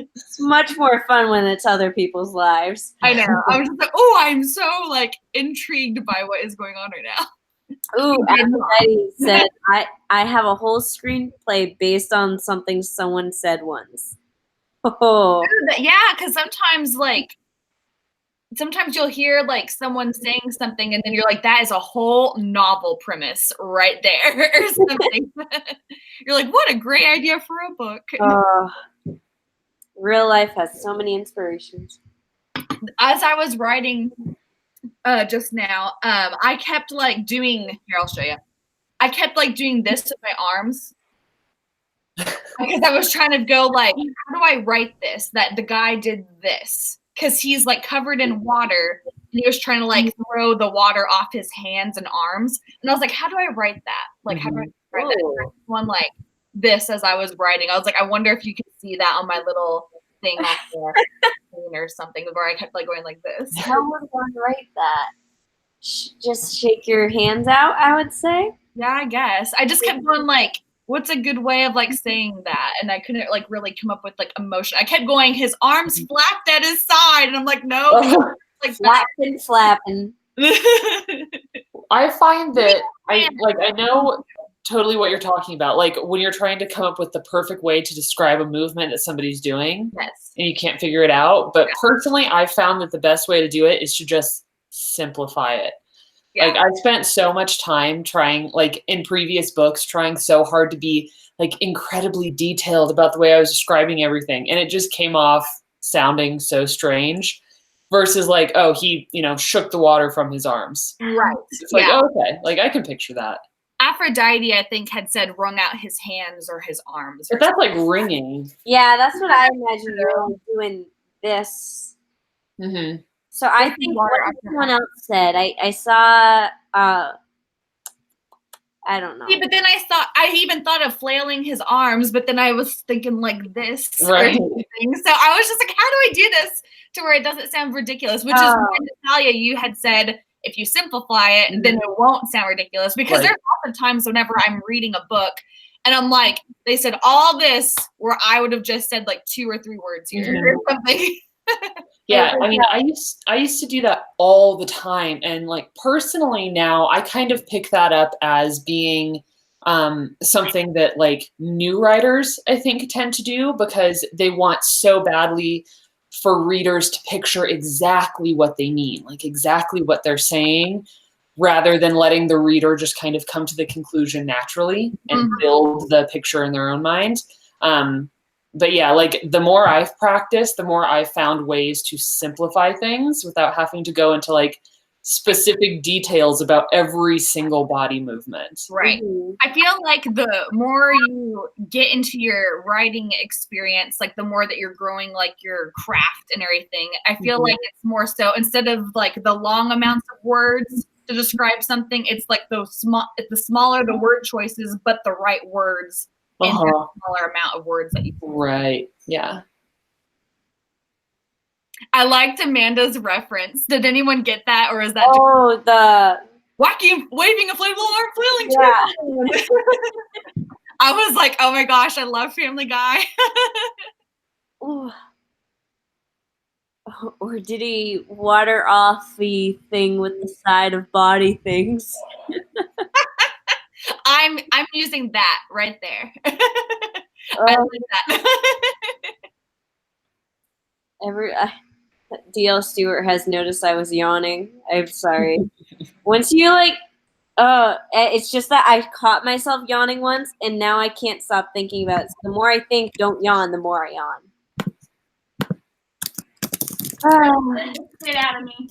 It's much more fun when it's other people's lives. I know. I was just like, oh, I'm so like intrigued by what is going on right now. Ooh, Betty said, I have a whole screenplay based on something someone said once. Oh. Yeah, because sometimes you'll hear like someone saying something and then you're like, that is a whole novel premise right there or something. You're like, what a great idea for a book. Real life has so many inspirations. As I was writing just now, I kept like doing, here, I'll show you. I kept like doing this with my arms because I was trying to go like, how do I write this? That the guy did this. Because he's like covered in water and he was trying to like throw the water off his hands and arms. And I was like, how do I write that? Like, how do I write that? One like this as I was writing. I was like, I wonder if you can see that on my little thing on the screen or something, where I kept like going like this. How would one write that? Just shake your hands out, I would say. Yeah, I guess. I just kept going like, what's a good way of like saying that? And I couldn't like really come up with like emotion. I kept going, his arms flapped at his side, and I'm like, no, like flapping. I find that I know totally what you're talking about. Like when you're trying to come up with the perfect way to describe a movement that somebody's doing and you can't figure it out. But personally, I found that the best way to do it is to just simplify it. Yeah. Like I spent so much time trying, like in previous books, trying so hard to be like incredibly detailed about the way I was describing everything. And it just came off sounding so strange versus like, oh, he, shook the water from his arms. Right. It's like, oh, okay. Like I can picture that. Aphrodite, I think, had said wrung out his hands or his arms. But that's like ringing. Yeah, that's what I imagine. You're like doing this. Mm-hmm. So I think what someone else said. I saw. I don't know. Yeah, but then I even thought of flailing his arms, but then I was thinking like this. Right. So I was just like, how do I do this to where it doesn't sound ridiculous? Which is why, Natalia, you had said, if you simplify it, then it won't sound ridiculous. Because there's lots of times whenever I'm reading a book and I'm like, they said all this where I would have just said like 2 or 3 words here or something. Yeah, I mean, I used to do that all the time. And like personally now, I kind of pick that up as being something that like new writers, I think, tend to do because they want so badly for readers to picture exactly what they mean, like exactly what they're saying, rather than letting the reader just kind of come to the conclusion naturally and build the picture in their own mind. But yeah, like the more I've practiced, the more I've found ways to simplify things without having to go into like specific details about every single body movement. Right. I feel like the more you get into your writing experience, like the more that you're growing like your craft and everything, I feel like it's more so instead of like the long amounts of words to describe something, it's like the smaller the word choices, but the right words. In the smaller amount of words that you put. Right. Yeah. I liked Amanda's reference. Did anyone get that, or is that the wacky waving a inflatable arm flailing? Yeah. I was like, oh my gosh, I love Family Guy. Or did he water off the thing with the side of body things? I'm using that right there. I like that. D.L. Stewart has noticed I was yawning. I'm sorry. Once you it's just that I caught myself yawning once, and now I can't stop thinking about it. So the more I think, don't yawn, the more I yawn. Get out of me.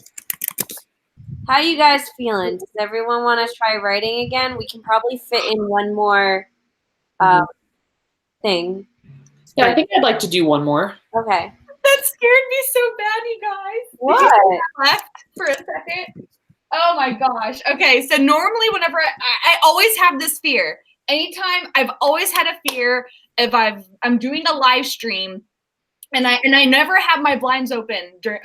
How you guys feeling? Does everyone want to try writing again? We can probably fit in one more thing. Yeah, I think I'd like to do one more. Okay. That scared me so bad, you guys. What? Did you left for a second? Oh my gosh. Okay, so normally whenever I always have this fear. Anytime I've always had a fear if I'm doing a live stream and I never have my blinds open during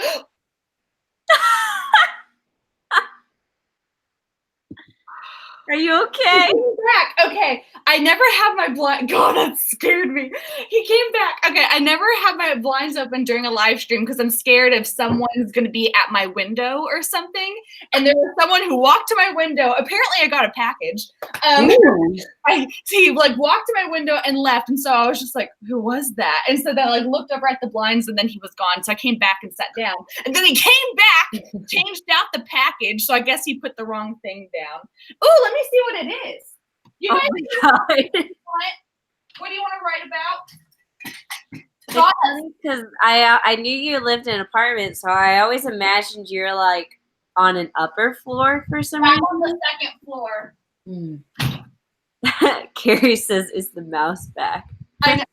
Are you okay? He came back. Okay. I never have my blind. God, that scared me. He came back. Okay. I never have my blinds open during a live stream because I'm scared if someone's going to be at my window or something. And there was someone who walked to my window. Apparently, I got a package. He walked to my window and left. And so I was just like, who was that? And so then I looked over at the blinds and then he was gone. So I came back and sat down. And then he came back, changed out the package. So I guess he put the wrong thing down. Oh, let me see what it is. You guys, what do you want to write about? Because I knew you lived in an apartment, so I always imagined you're like on an upper floor for some reason. I'm on the second floor. Carrie says, "Is the mouse back?" Okay,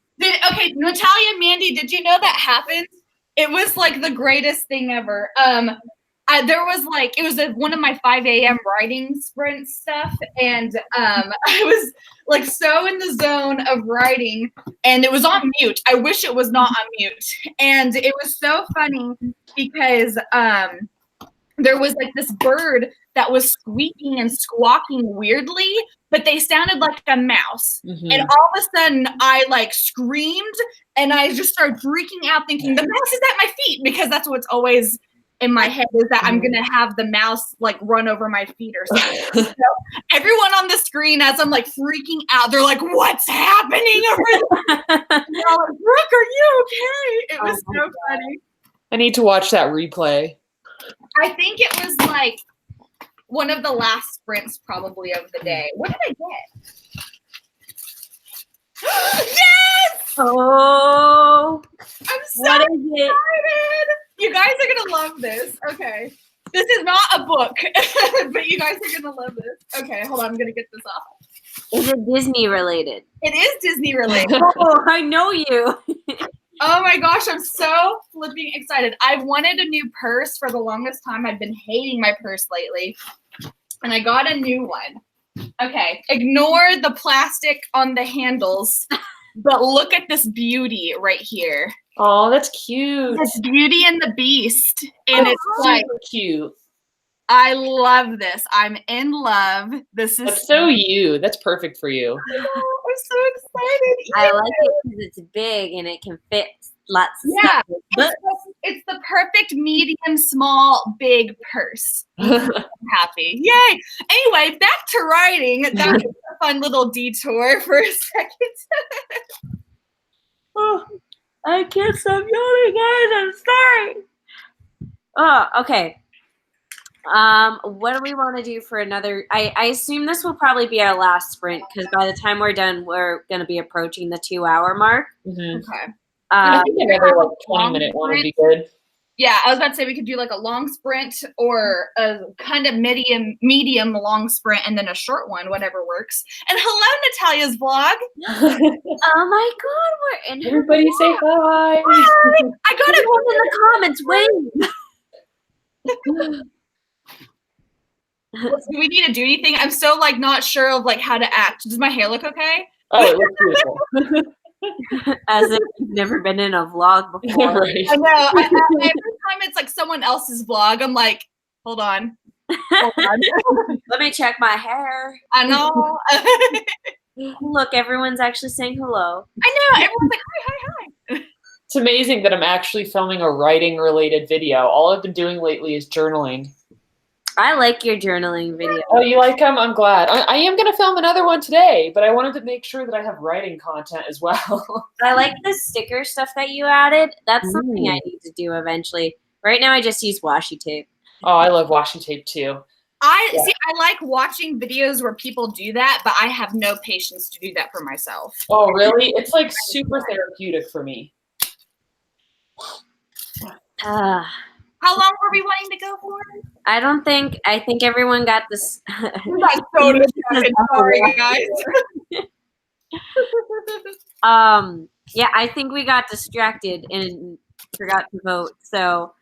Natalia, Mandi, did you know that happened? It was like the greatest thing ever. There was it was one of my 5 a.m. writing sprint stuff, and I was like so in the zone of writing, and it was on mute. I wish it was not on mute, and it was so funny because there was like this bird that was squeaking and squawking weirdly, but they sounded like a mouse. Mm-hmm. And all of a sudden I screamed and I just started freaking out thinking the mouse is at my feet because that's what's always in my head is that I'm gonna have the mouse like run over my feet or something. So everyone on the screen, as I'm like freaking out, they're like, "What's happening over there?" And they're all like, "Brooke, are you okay?" It was so funny. I need to watch that replay. I think it was like one of the last sprints probably of the day. What did I get? Yes! Oh, I'm so what is excited. it? You guys are gonna love this. Okay. This is not a book, but you guys are gonna love this. Okay, hold on, I'm gonna get this off. Is it Disney related? It is Disney related. Oh, I know you. Oh my gosh, I'm so flipping excited. I've wanted a new purse for the longest time. I've been hating my purse lately. And I got a new one. Okay, ignore the plastic on the handles, but look at this beauty right here. Oh, that's cute. It's Beauty and the Beast. And it's like, super cute. I love this. I'm in love. This is That's so you. That's perfect for you. I'm so excited. I like it because it's big and it can fit lots of Yeah, stuff. it's the perfect medium, small, big purse. I'm happy. Yay. Anyway, back to writing. That was a fun little detour for a second. Oh, I can't stop yawning, guys. I'm sorry. Oh, okay. What do we want to do for another? I assume this will probably be our last sprint because by the time we're done, we're going to be approaching the 2-hour mark. Mm-hmm. Okay. I think another like 20-minute one would be good. Yeah, I was about to say we could do like a long sprint or a kind of medium long sprint and then a short one, whatever works. And hello, Natalia's vlog. Oh my God, we're in. Everybody say hi. Hi. I got it in the comments. Wait. Do we need to do anything? I'm so like not sure of like how to act. Does my hair look okay? Oh, it looks beautiful. As if you've never been in a vlog before. Right. I know. Every time it's like someone else's vlog, I'm like, hold on. Let me check my hair. I know. Look, everyone's actually saying hello. I know. Everyone's like, hi. It's amazing that I'm actually filming a writing-related video. All I've been doing lately is journaling. I like your journaling video. Oh, you like them? I'm glad. I am going to film another one today, but I wanted to make sure that I have writing content as well. I like the sticker stuff that you added. That's something I need to do eventually. Right now, I just use washi tape. Oh, I love washi tape too. I like watching videos where people do that, but I have no patience to do that for myself. Oh, really? It's like super therapeutic for me. How long were we wanting to go for? I think everyone got this. We got so distracted. Sorry, guys. Yeah, I think we got distracted and forgot to vote. So,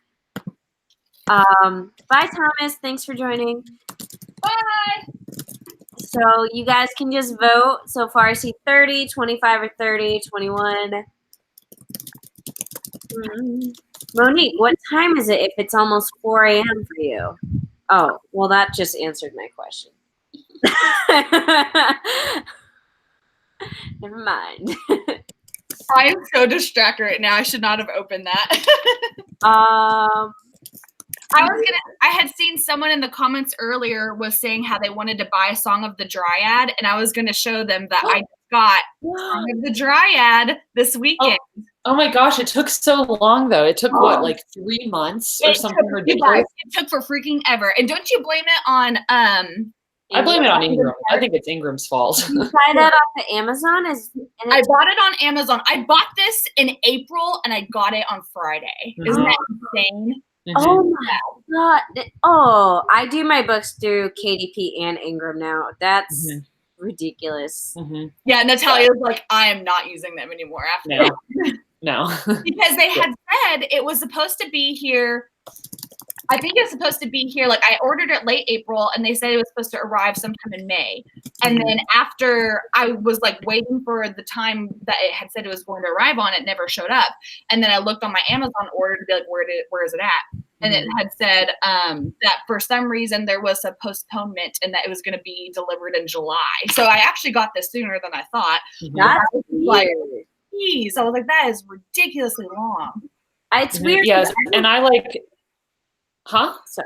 bye, Thomas. Thanks for joining. Bye. So you guys can just vote. So far, I see 30, 25 or 30, 21. Monique, what time is it if it's almost 4 a.m. for you? Oh, well, that just answered my question. Never mind. I am so distracted right now. I should not have opened that. I had seen someone in the comments earlier was saying how they wanted to buy a Song of the Dryad, and I was going to show them that I got Song of the Dryad this weekend. Oh my gosh, it took so long though. It took what, like 3 months or something ridiculous? It took for freaking ever. And don't you blame it on I blame it on Ingram. I think it's Ingram's fault. You buy that off of Amazon? I bought it on Amazon. I bought this in April and I got it on Friday. Isn't that insane? Mm-hmm. Oh my God. Oh, I do my books through KDP and Ingram now. That's ridiculous. Mm-hmm. Yeah, Natalia's like, I am not using them anymore after that. No. Because they had said it was supposed to be here. I think it's supposed to be here. Like I ordered it late April and they said it was supposed to arrive sometime in May. And then after I was like waiting for the time that it had said it was going to arrive on, it never showed up. And then I looked on my Amazon order to be like, where is it at? And it had said that for some reason there was a postponement and that it was going to be delivered in July. So I actually got this sooner than I thought. That's like, geez, I was like, that is ridiculously long. It's weird. Yes, and I like. Huh? So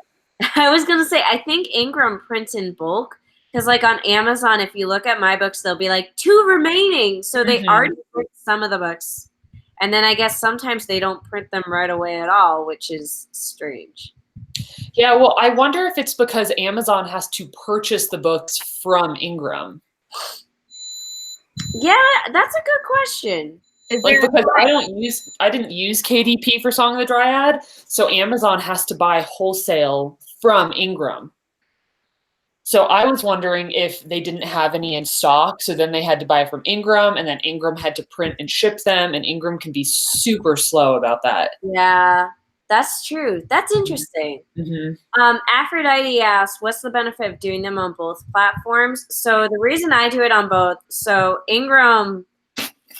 I was gonna say I think Ingram prints in bulk because like on Amazon, if you look at my books, they'll be like 2 remaining. So they already print some of the books, and then I guess sometimes they don't print them right away at all, which is strange. Yeah, well, I wonder if it's because Amazon has to purchase the books from Ingram. Yeah, that's a good question. Like, because I didn't use KDP for Song of the Dryad, so Amazon has to buy wholesale from Ingram. So I was wondering if they didn't have any in stock, so then they had to buy from Ingram, and then Ingram had to print and ship them, and Ingram can be super slow about that. Yeah, that's true. That's interesting. Aphrodite asked, what's the benefit of doing them on both platforms? So the reason I do it on both, so Ingram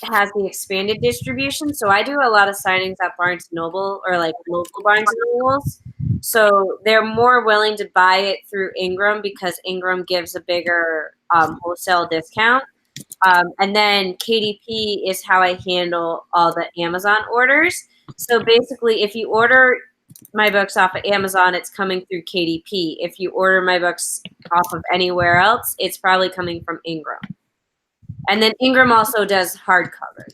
has the expanded distribution, so I do a lot of signings at Barnes & Noble or like local Barnes & Nobles. So they're more willing to buy it through Ingram because Ingram gives a bigger wholesale discount. And then KDP is how I handle all the Amazon orders. So basically, if you order my books off of Amazon, it's coming through KDP. If you order my books off of anywhere else, it's probably coming from Ingram. And then Ingram also does hardcover.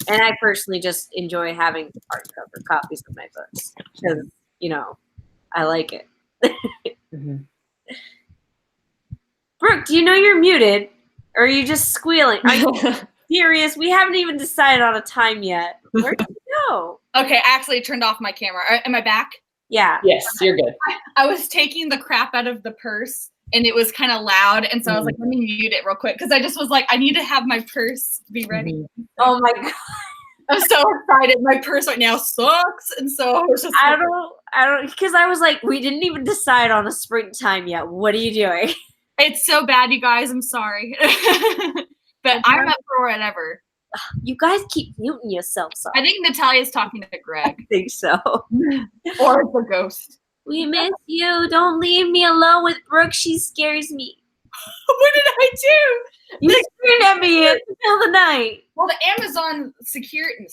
And I personally just enjoy having hardcover copies of my books because, you know, I like it. Brooke, do you know you're muted? Or are you just squealing? Are you serious? We haven't even decided on a time yet. Where did you go? Okay, I actually turned off my camera. Am I back? Yeah. Yes, you're good. I was taking the crap out of the purse, and it was kind of loud, and so I was like, let me mute it real quick, because I just was like, I need to have my purse be ready. Oh my God. I'm so excited. My purse right now sucks, and so I was just I don't, because I was like, we didn't even decide on a sprint time yet. What are you doing? It's so bad, you guys. I'm sorry. But I'm up for whatever. You guys keep muting yourselves. I think Natalia's talking to Greg. I think so. Or the ghost. We miss you. Don't leave me alone with Brooke. She scares me. What did I do? You screamed at me in the middle of the night. Well, the Amazon security,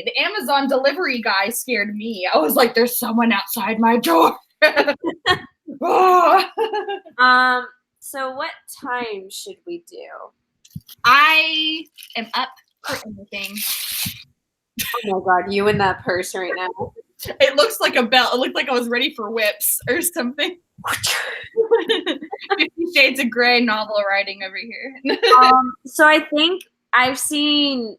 the Amazon delivery guy scared me. I was like, there's someone outside my door. So what time should we do? I am up for anything. Oh my God, you in that purse right now. It looks like a belt. It looked like I was ready for whips or something. 50 Shades of Grey novel writing over here. So I think I've seen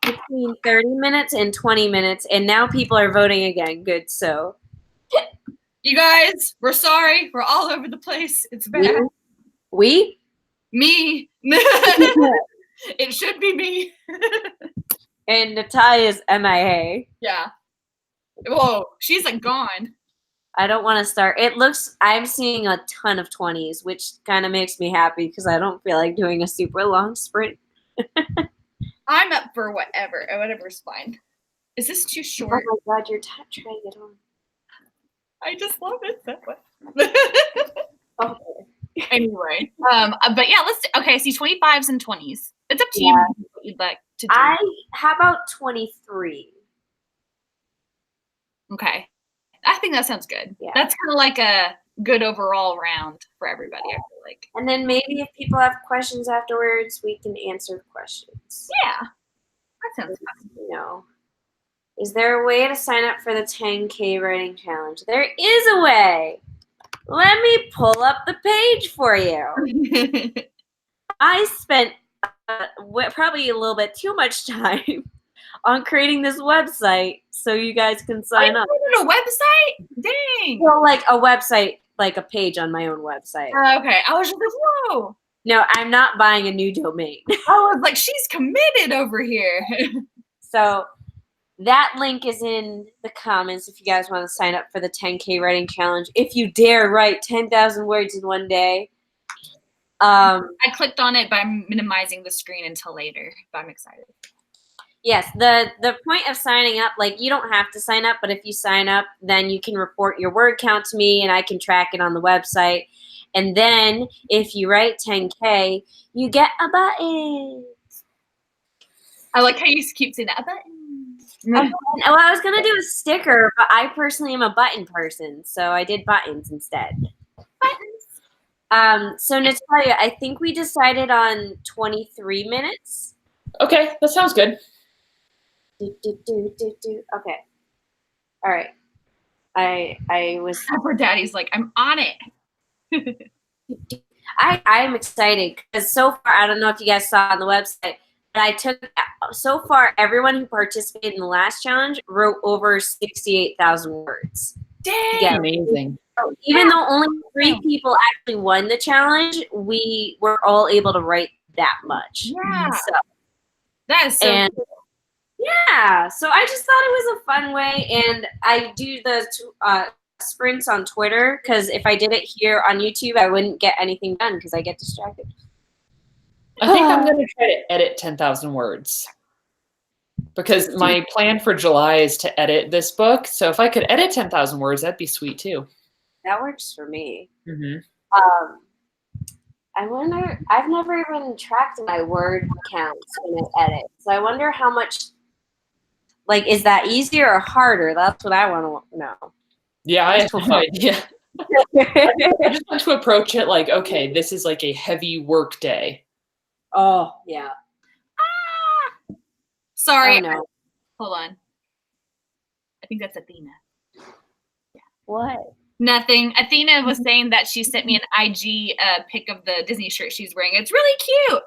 between 30 minutes and 20 minutes, and now people are voting again. Good, so. You guys, we're sorry. We're all over the place. It's bad. We? Me. It should be me. And Natalia's MIA. Yeah. Whoa, she's like gone. I don't want to start. I'm seeing a ton of 20s, which kind of makes me happy because I don't feel like doing a super long sprint. I'm up for whatever. Whatever's fine. Is this too short? Oh my God, you're trying it on. I just love it that way. Okay. Anyway, but yeah, okay, see 25s and 20s. It's up to you what you'd like to do. How about 23? Okay. I think that sounds good. Yeah. That's kind of like a good overall round for everybody, I feel like. And then maybe if people have questions afterwards, we can answer questions. Yeah. That sounds fun. You know. Is there a way to sign up for the 10K writing challenge? There is a way. Let me pull up the page for you. I spent probably a little bit too much time on creating this website so you guys can sign up. A website? Dang. Well, like a website, like a page on my own website. Okay. I was just like, whoa. No, I'm not buying a new domain. I was like, she's committed over here. So that link is in the comments if you guys want to sign up for the 10K writing challenge. If you dare write 10,000 words in one day. I clicked on it by minimizing the screen until later, but I'm excited. Yes, the point of signing up, like you don't have to sign up, but if you sign up, then you can report your word count to me and I can track it on the website. And then if you write 10K, you get a button. I like how you keep saying that, a button. Well, I was gonna do a sticker, but I personally am a button person, so I did buttons instead. So Natalia, I think we decided on 23 minutes. Okay, that sounds good. Okay. All right. I was. Pepper Daddy's like, I'm on it. I'm excited because so far, I don't know if you guys saw on the website, but I took so far everyone who participated in the last challenge wrote over 68,000 words. Dang, Yeah, amazing. Even though only 3 people actually won the challenge, we were all able to write that much. Yeah, so, that is so cool. Yeah, so I just thought it was a fun way, and I do the sprints on Twitter because if I did it here on YouTube, I wouldn't get anything done because I get distracted. I think I'm going to try to edit 10,000 words because my plan for July is to edit this book. So if I could edit 10,000 words, that'd be sweet too. That works for me. Mm-hmm. I wonder, I've never even tracked my word counts when I edit. So I wonder how much, like, is that easier or harder? That's what I want to know. Yeah, I have no idea. I just want to approach it like, okay, this is like a heavy work day. Oh, yeah. Sorry. Oh, no. Hold on. I think that's Athena. Yeah. What? Nothing. Athena was saying that she sent me an IG pic of the Disney shirt she's wearing. It's really cute.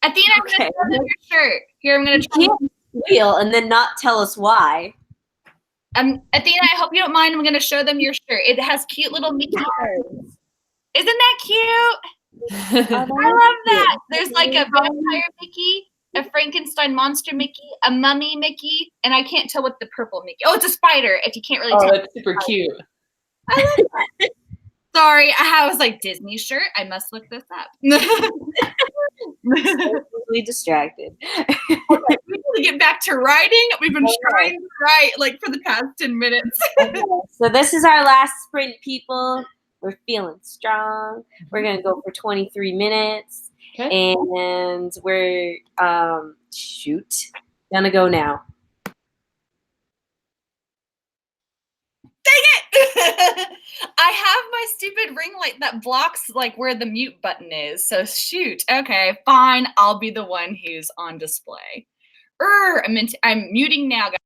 Athena, I'm going to show them your shirt. Here, I'm going to try to squeal and then not tell us why. Athena, I hope you don't mind. I'm going to show them your shirt. It has cute little Mickey ears. Isn't that cute? I love that. There's like a vampire Mickey, a Frankenstein monster Mickey, a mummy Mickey, and I can't tell what the purple Mickey. Oh, it's a spider. If you can't really tell. Oh, that's super cute. I love that. Sorry, I was like, Disney shirt. I must look this up. Totally distracted. Okay, we need to get back to writing. We've been trying to write like for the past 10 minutes. Okay. So this is our last sprint, people. We're feeling strong. We're gonna go for 23 minutes, and we're gonna go now. Dang it! I have my stupid ring light that blocks like where the mute button is. So shoot. Okay, fine. I'll be the one who's on display. I'm muting now, guys.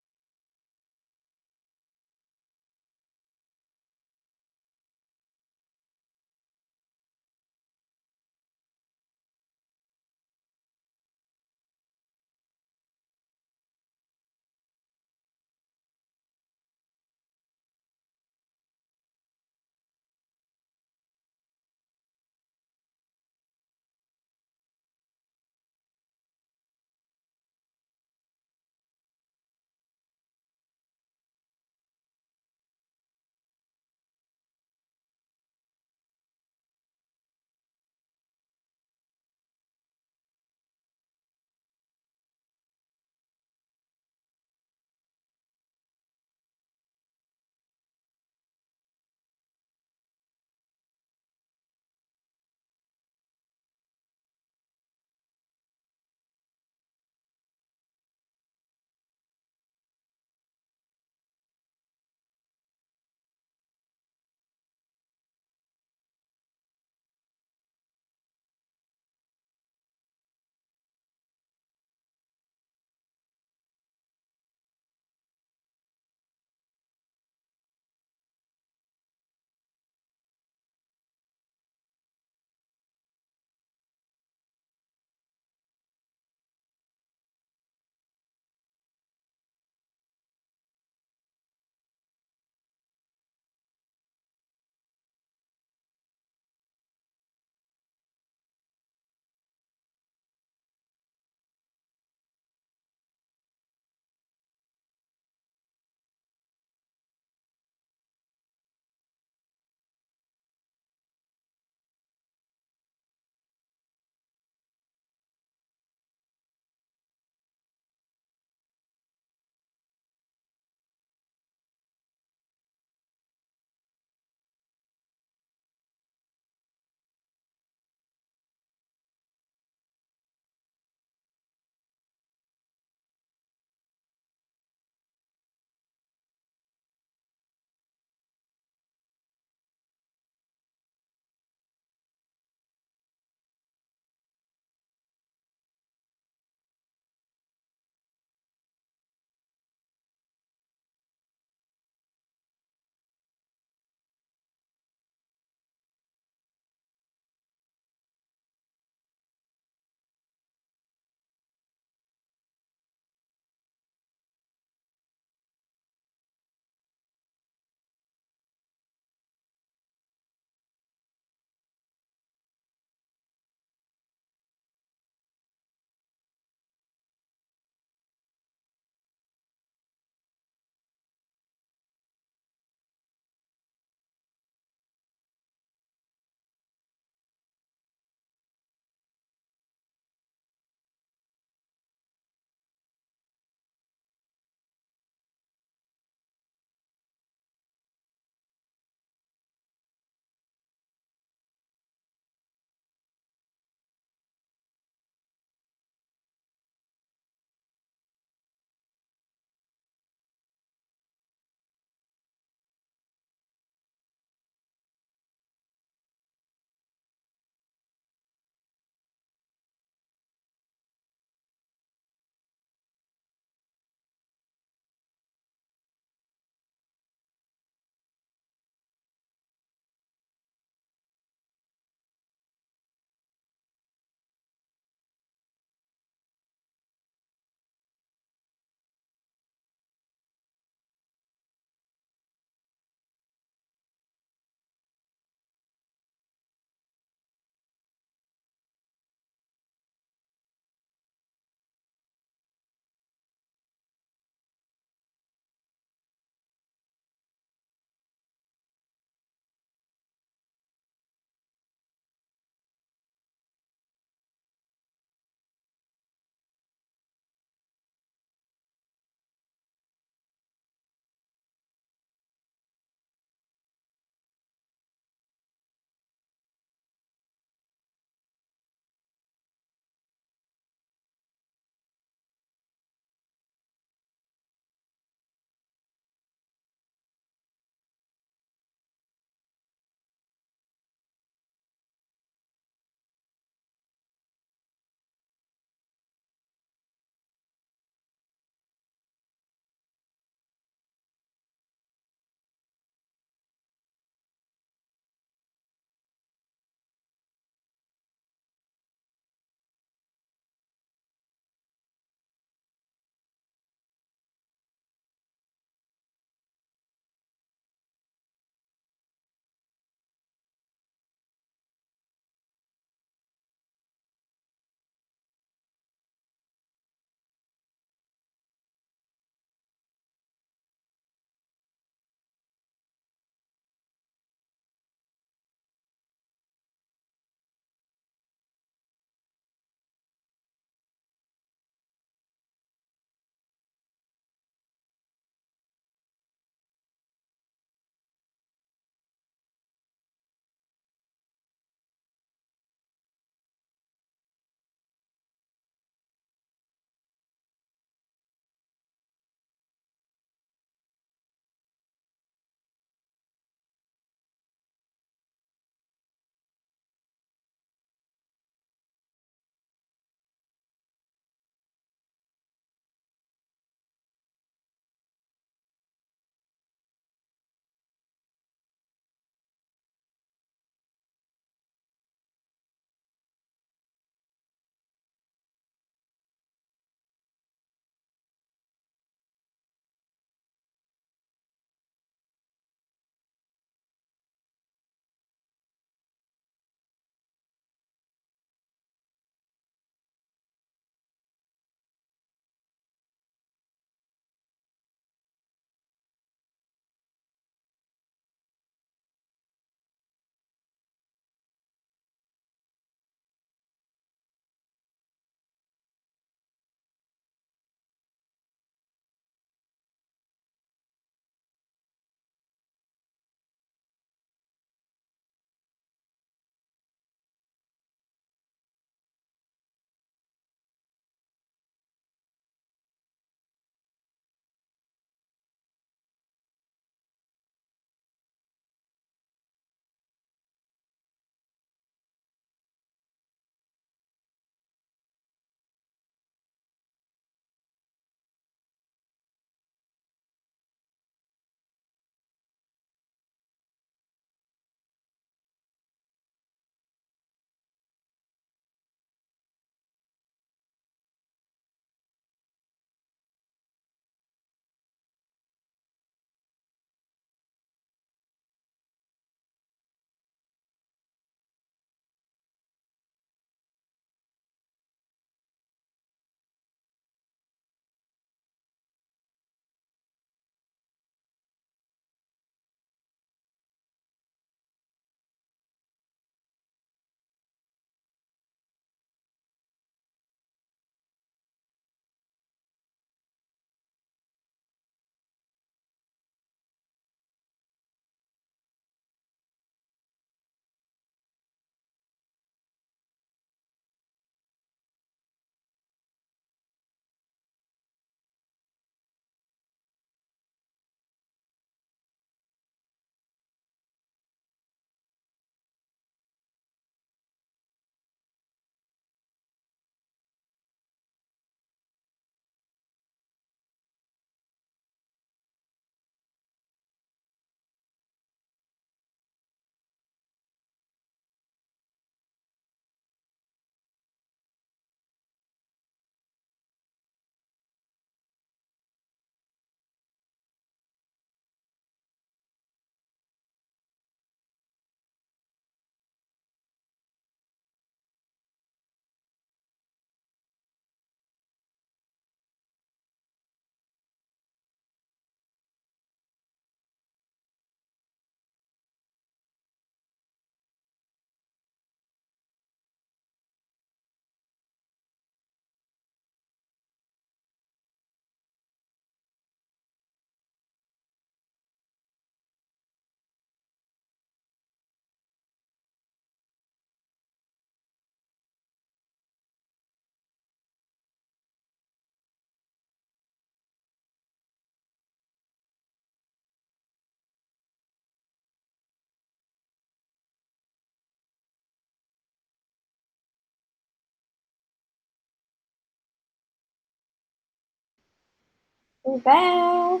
We're back.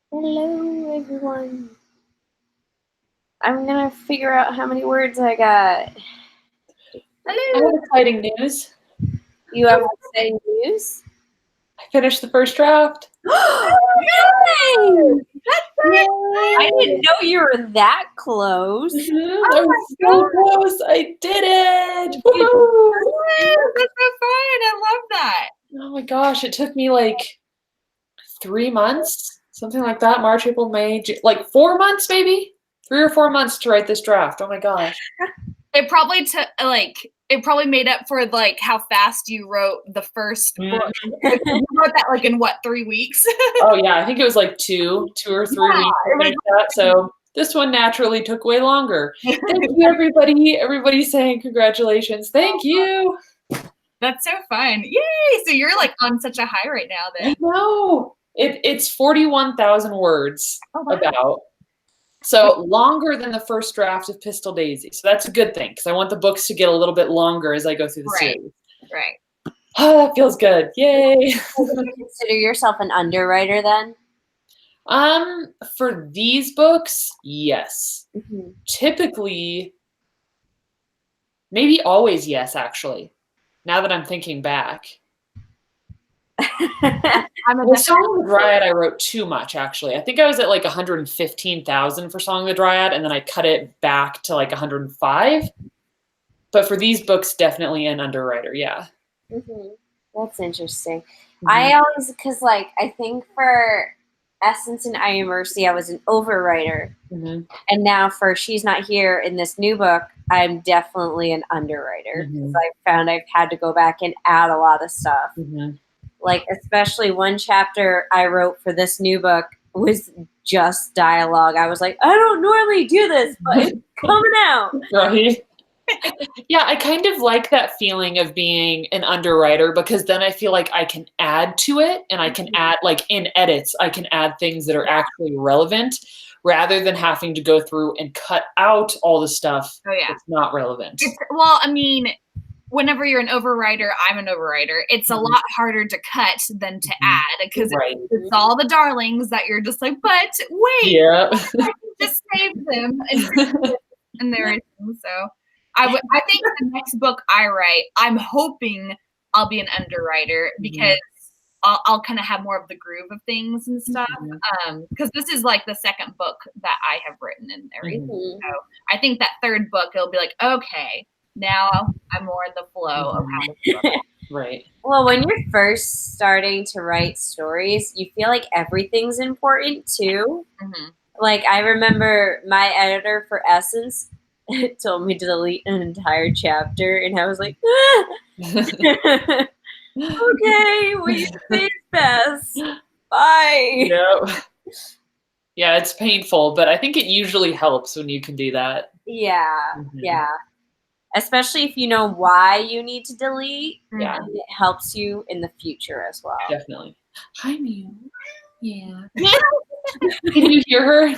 Hello, everyone. I'm gonna figure out how many words I got. I have exciting news. You have exciting news? I finished the first draft. Yay! Yay! I didn't know you were that close. I was so close. I did it. That's so fun. I love that. Oh my gosh, it took me like 3 months, something like that. March, April, May, like 4 months, maybe 3 or 4 months to write this draft. Oh my gosh. It probably took it probably made up for like how fast you wrote the first book. You wrote that like in what, 3 weeks? Oh yeah, I think it was like 2 or 3 weeks. Like that. So this one naturally took way longer. Thank you, everybody. Everybody's saying congratulations. Thank you. That's so fun. Yay! So you're like on such a high right now then. I know. It's 41,000 words wow. about. So longer than the first draft of Pistol Daisy. So that's a good thing because I want the books to get a little bit longer as I go through the series. Right. Oh, that feels good. Yay. Would you consider yourself an underwriter then? For these books, yes. Mm-hmm. Typically, maybe always yes, actually. Now that I'm thinking back. With Song of the Dryad, I wrote too much, actually. I think I was at like 115,000 for Song of the Dryad, and then I cut it back to like 105. But for these books, definitely an underwriter, yeah. Mm-hmm. That's interesting. Mm-hmm. I always, because like, I think for Essence and I Am Mercy, I was an overwriter. Mm-hmm. And now for She's Not Here in this new book, I'm definitely an underwriter. Because I found I've had to go back and add a lot of stuff. Mm-hmm. Like, especially one chapter I wrote for this new book was just dialogue. I was like, I don't normally do this, but it's coming out. Right. Yeah, I kind of like that feeling of being an underwriter because then I feel like I can add to it and I can add, like in edits, I can add things that are actually relevant rather than having to go through and cut out all the stuff that's not relevant. Well, I mean, whenever you're an overwriter, I'm an overwriter. It's a lot harder to cut than to add because it's all the darlings that you're just like, but wait, I can just save them and everything. So I think the next book I write, I'm hoping I'll be an underwriter because I'll kind of have more of the groove of things and stuff. Because this is like the second book that I have written and everything. So I think that third book, it'll be like, okay, now I'm more in the flow of how this book. Right. Well, when you're first starting to write stories, you feel like everything's important too. Mm-hmm. Like I remember my editor for Essence told me to delete an entire chapter, and I was like, okay, well, you say it's best. Bye. Yeah, it's painful, but I think it usually helps when you can do that. Yeah, yeah. Especially if you know why you need to delete. Yeah. It helps you in the future as well. Definitely. Hi, Mew. Yeah. Can you hear her?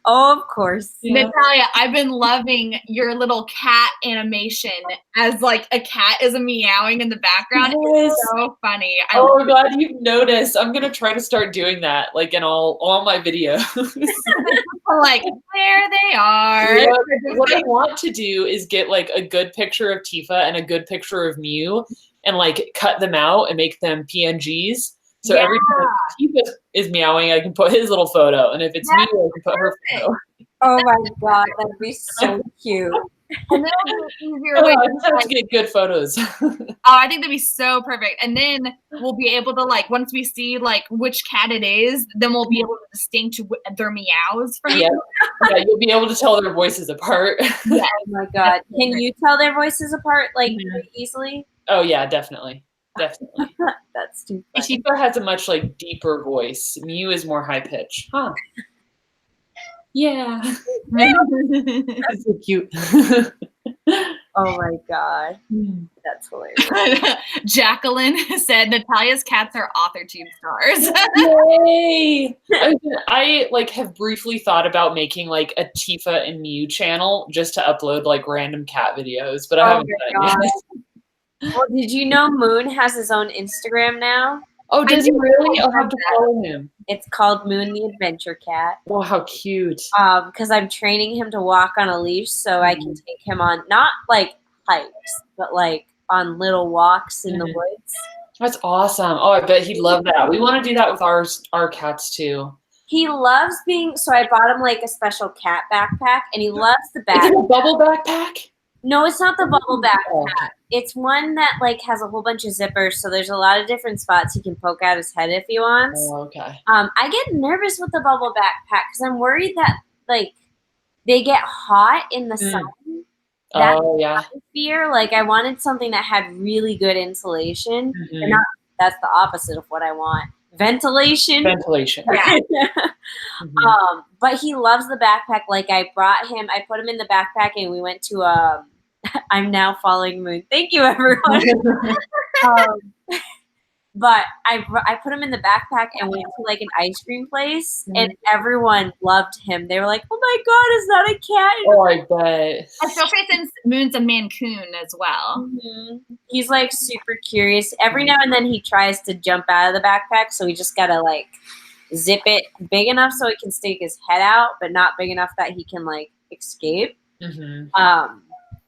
Oh, of course. Yeah. Natalia, I've been loving your little cat animation as like a cat is meowing in the background. Yes. It's so funny. I'm glad you've noticed. I'm going to try to start doing that like in all my videos. Like, there they are. Yeah, what I want to do is get like a good picture of Tifa and a good picture of Mew and like cut them out and make them PNGs. So every time Tifa is meowing, I can put his little photo. And if it's Mew, I can put her photo. Oh my God, that'd be so cute. And then it'll be easier. I just have to get good photos. I think that'd be so perfect. And then we'll be able to like, once we see like which cat it is, then we'll be able to distinguish their meows from yeah, you'll be able to tell their voices apart. Yeah. Oh my God. Can you tell their voices apart like very easily? Oh yeah, definitely. Definitely. That's too funny. Tifa has a much like deeper voice. Mew is more high pitched. Huh. Yeah. That's so cute. Oh my God. That's hilarious. Jacqueline said Natalia's cats are author tube stars. Yay! I like have briefly thought about making like a Tifa and Mew channel just to upload like random cat videos, but I haven't done it yet. Well, did you know Moon has his own Instagram now? Oh, does he really? I'll have to follow him. It's called Moon the Adventure Cat. Oh, how cute. Because I'm training him to walk on a leash so I can take him on, not like hikes, but like on little walks in the woods. That's awesome. Oh, I bet he'd love that. We want to do that with our cats too. He loves so I bought him like a special cat backpack, and he loves the backpack. Is it a bubble backpack? No, it's not the bubble backpack. It's one that like has a whole bunch of zippers, so there's a lot of different spots he can poke out his head if he wants. Oh, okay. I get nervous with the bubble backpack because I'm worried that like they get hot in the sun. That's my fear. Like I wanted something that had really good insulation. And that's the opposite of what I want. Ventilation. Yeah. But he loves the backpack. Like I put him in the backpack and we went to I'm now following Moon. Thank you, everyone. But I put him in the backpack and went to like an ice cream place, and everyone loved him. They were like, "Oh my God, is that a cat?" Oh, I bet. Especially since Moon's a Mancoon as well. He's like super curious. Every now and then he tries to jump out of the backpack, so we just gotta like zip it big enough so he can stick his head out, but not big enough that he can like escape.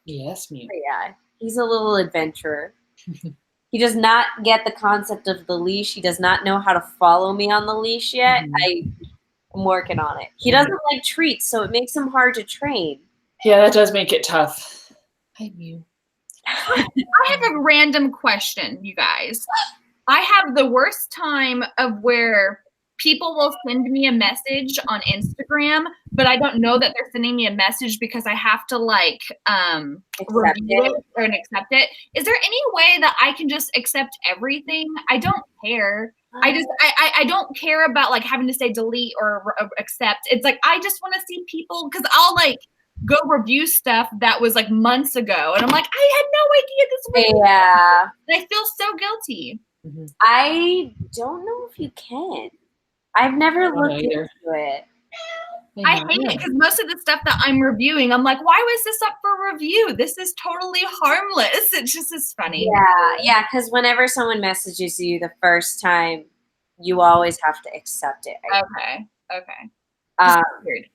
Yes, me. Yeah, he's a little adventurer. He does not get the concept of the leash. He does not know how to follow me on the leash yet. I'm working on it. He doesn't like treats, so it makes him hard to train. Yeah, that does make it tough. Hi, Mew. I have a random question, you guys. I have the worst time of where people will send me a message on Instagram, but I don't know that they're sending me a message because I have to like review it or accept it. Is there any way that I can just accept everything? I don't care. I don't care about like having to say delete or accept. It's like I just want to see people, because I'll like go review stuff that was like months ago, and I'm like, I had no idea this was. Yeah. And I feel so guilty. I don't know if you can. I've never looked into it. I hate it because most of the stuff that I'm reviewing, I'm like, why was this up for review? This is totally harmless. It just is funny. Yeah, because whenever someone messages you the first time, you always have to accept it. Okay. Weird.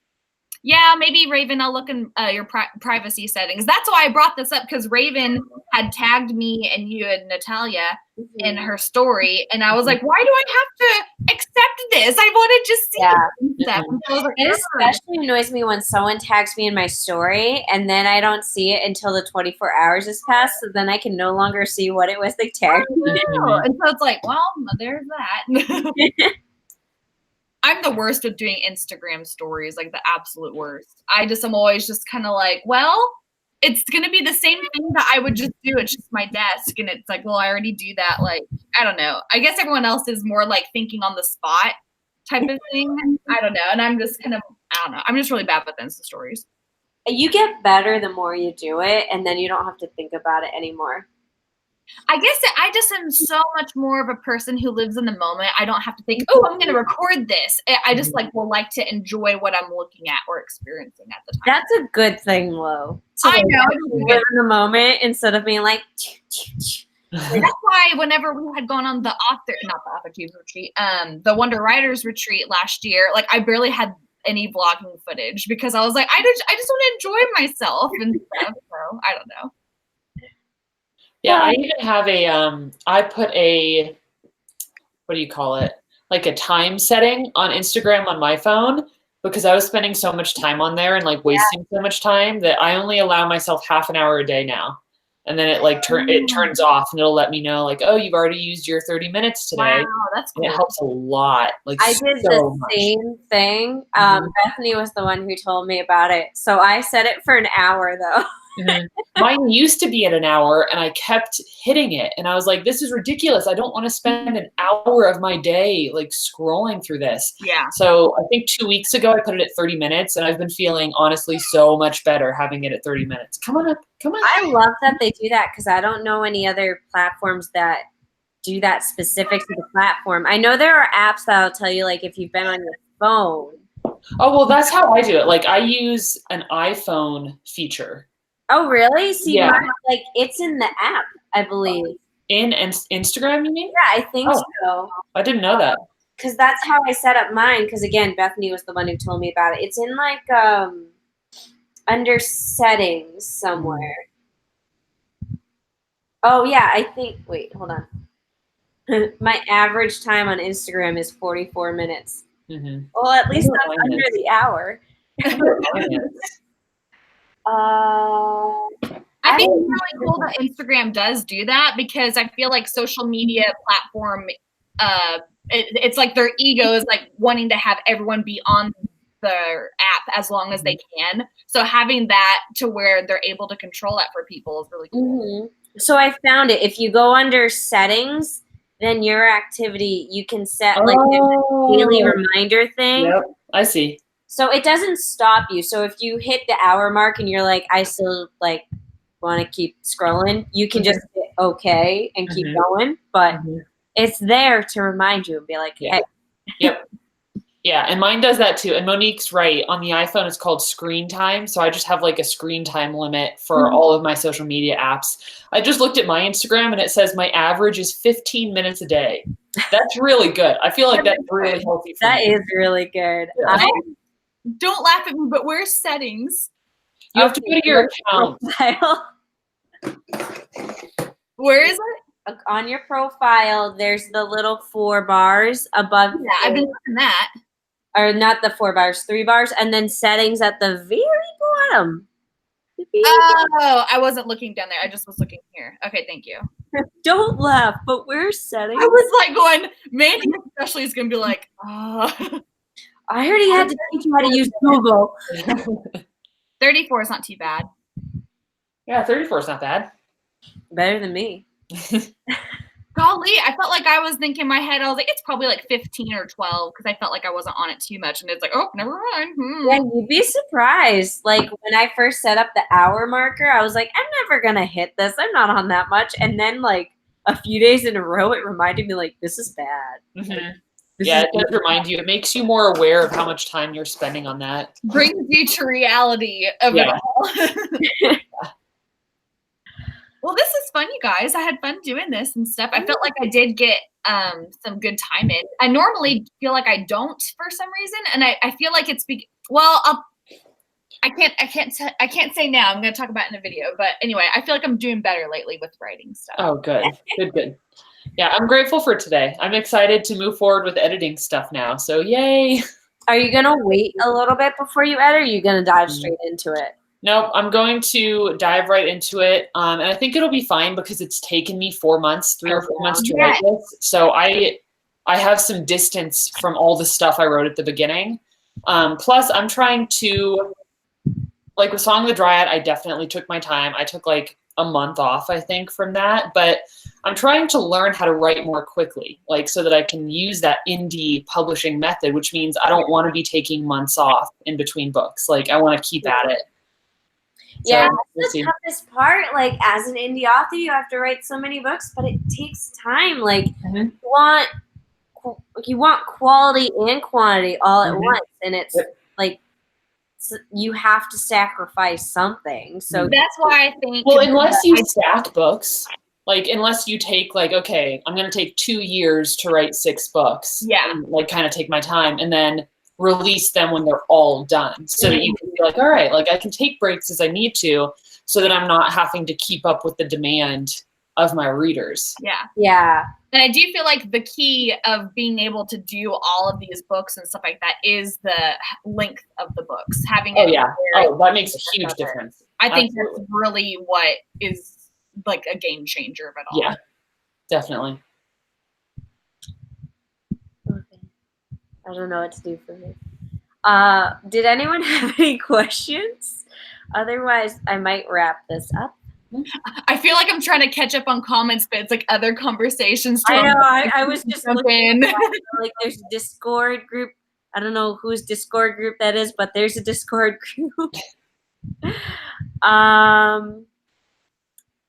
Yeah, maybe Raven, I'll look in your privacy settings. That's why I brought this up, because Raven had tagged me and you and Natalia in her story, and I was like, why do I have to accept this? I want to just see it. Stuff. So I was like, it especially annoys me when someone tags me in my story and then I don't see it until the 24 hours has passed, so then I can no longer see what it was they tagged me. And so it's like, well, there's that. I'm the worst at doing Instagram stories, like the absolute worst. I'm always just kind of like, well, it's going to be the same thing that I would just do. It's just my desk. And it's like, well, I already do that. Like, I don't know. I guess everyone else is more like thinking on the spot type of thing. I don't know. And I'm just kind of, I don't know. I'm just really bad with Insta stories. You get better the more you do it, and then you don't have to think about it anymore. I guess I just am so much more of a person who lives in the moment. I don't have to think, oh, I'm going to record this. I just like to enjoy what I'm looking at or experiencing at the time. That's a good thing, Lo. I know. Live in the moment instead of being like. That's why whenever we had gone on the author retreat, the Wonder Writers retreat last year, like I barely had any vlogging footage because I was like, I just want to enjoy myself and stuff. So I don't know. Yeah, I even have I put a, what do you call it? Like a time setting on Instagram on my phone, because I was spending so much time on there and like wasting so much time that I only allow myself half an hour a day now. And then it like it turns off and it'll let me know like, oh, you've already used your 30 minutes today. Wow, that's cool. And it helps a lot. Like I did the same thing. Bethany was the one who told me about it. So I set it for an hour though. Mine used to be at an hour and I kept hitting it. And I was like, this is ridiculous. I don't want to spend an hour of my day like scrolling through this. Yeah. So I think 2 weeks ago, I put it at 30 minutes and I've been feeling honestly so much better having it at 30 minutes. Come on up. Come on. I love that they do that because I don't know any other platforms that do that specific to the platform. I know there are apps that'll tell you like if you've been on your phone. Oh, well, that's how I do it. Like I use an iPhone feature. Oh, really? See, yeah. mine, like it's in the app, I believe. In Instagram, you mean? Yeah, I think so. I didn't know that. Because that's how I set up mine. Because again, Bethany was the one who told me about it. It's in like under settings somewhere. Oh yeah, I think. Wait, hold on. My average time on Instagram is 44 minutes. Mm-hmm. Well, at least that's under the hour. I think it's really cool that Instagram does do that, because I feel like social media platform, it's like their ego is like wanting to have everyone be on their app as long as they can. So having that to where they're able to control that for people is really cool. Mm-hmm. So I found it. If you go under settings, then your activity, you can set like a daily reminder thing. Yep, I see. So it doesn't stop you. So if you hit the hour mark and you're like, I still like want to keep scrolling, you can just hit okay and keep going. But it's there to remind you and be like, hey. Yep. Yeah, and mine does that too. And Monique's right. On the iPhone, it's called screen time. So I just have like a screen time limit for all of my social media apps. I just looked at my Instagram and it says my average is 15 minutes a day. That's really good. I feel like that's really healthy for me. That is really good. Yeah. Don't laugh at me, but where's settings? You have to go to your account. Where is it? On your profile, there's the little 4 bars above. Yeah, I've been looking at that. Or not the 4 bars, 3 bars, and then settings at the very bottom. Oh, I wasn't looking down there. I just was looking here. Okay, thank you. Don't laugh, but where's settings? I was like going, Mandi especially is going to be like, oh. I heard he had to teach you how to use Google. 34 is not too bad. Yeah, 34 is not bad. Better than me. Golly, I felt like I was thinking in my head, I was like, it's probably like 15 or 12, because I felt like I wasn't on it too much. And it's like, oh, never mind. Yeah, you'd be surprised. Like when I first set up the hour marker, I was like, I'm never going to hit this. I'm not on that much. And then like a few days in a row, it reminded me like, this is bad. Yeah, it does remind you. It makes you more aware of how much time you're spending on that. Brings you to reality of it all. Well, this is fun, you guys. I had fun doing this and stuff. I felt like I did get some good time in. I normally feel like I don't for some reason, and I feel like it's I can't say now. I'm going to talk about it in a video, but anyway, I feel like I'm doing better lately with writing stuff. Oh, good, good. Yeah, I'm grateful for today. I'm excited to move forward with editing stuff now. So yay! Are you going to wait a little bit before you edit? Or are you going to dive straight into it? Nope, I'm going to dive right into it. And I think it'll be fine because it's taken me 4 months, 3 or 4 months to write this. So I have some distance from all the stuff I wrote at the beginning. Plus, I'm trying to, like with Song of the Dryad, I definitely took my time. I took like a month off, I think, from that. But I'm trying to learn how to write more quickly, like so that I can use that indie publishing method, which means I don't want to be taking months off in between books. Like I want to keep at it. Yeah, that's the toughest part. Like as an indie author, you have to write so many books, but it takes time. Like you want quality and quantity all at once, and it's like you have to sacrifice something. So that's why I think. Well, unless you stack books, like unless you take like, okay, I'm going to take 2 years to write 6 books. Yeah. And, like kind of take my time and then release them when they're all done so that you can be like, all right, like I can take breaks as I need to so that I'm not having to keep up with the demand of my readers. Yeah. Yeah. And I do feel like the key of being able to do all of these books and stuff like that is the length of the books. Having that makes a huge difference. I think that's really what is like a game changer of it all. Yeah, definitely. I don't know what to do for me. Did anyone have any questions? Otherwise, I might wrap this up. I feel like I'm trying to catch up on comments, but it's like other conversations. I know. I was just looking at like there's a Discord group. I don't know whose Discord group that is, but there's a Discord group.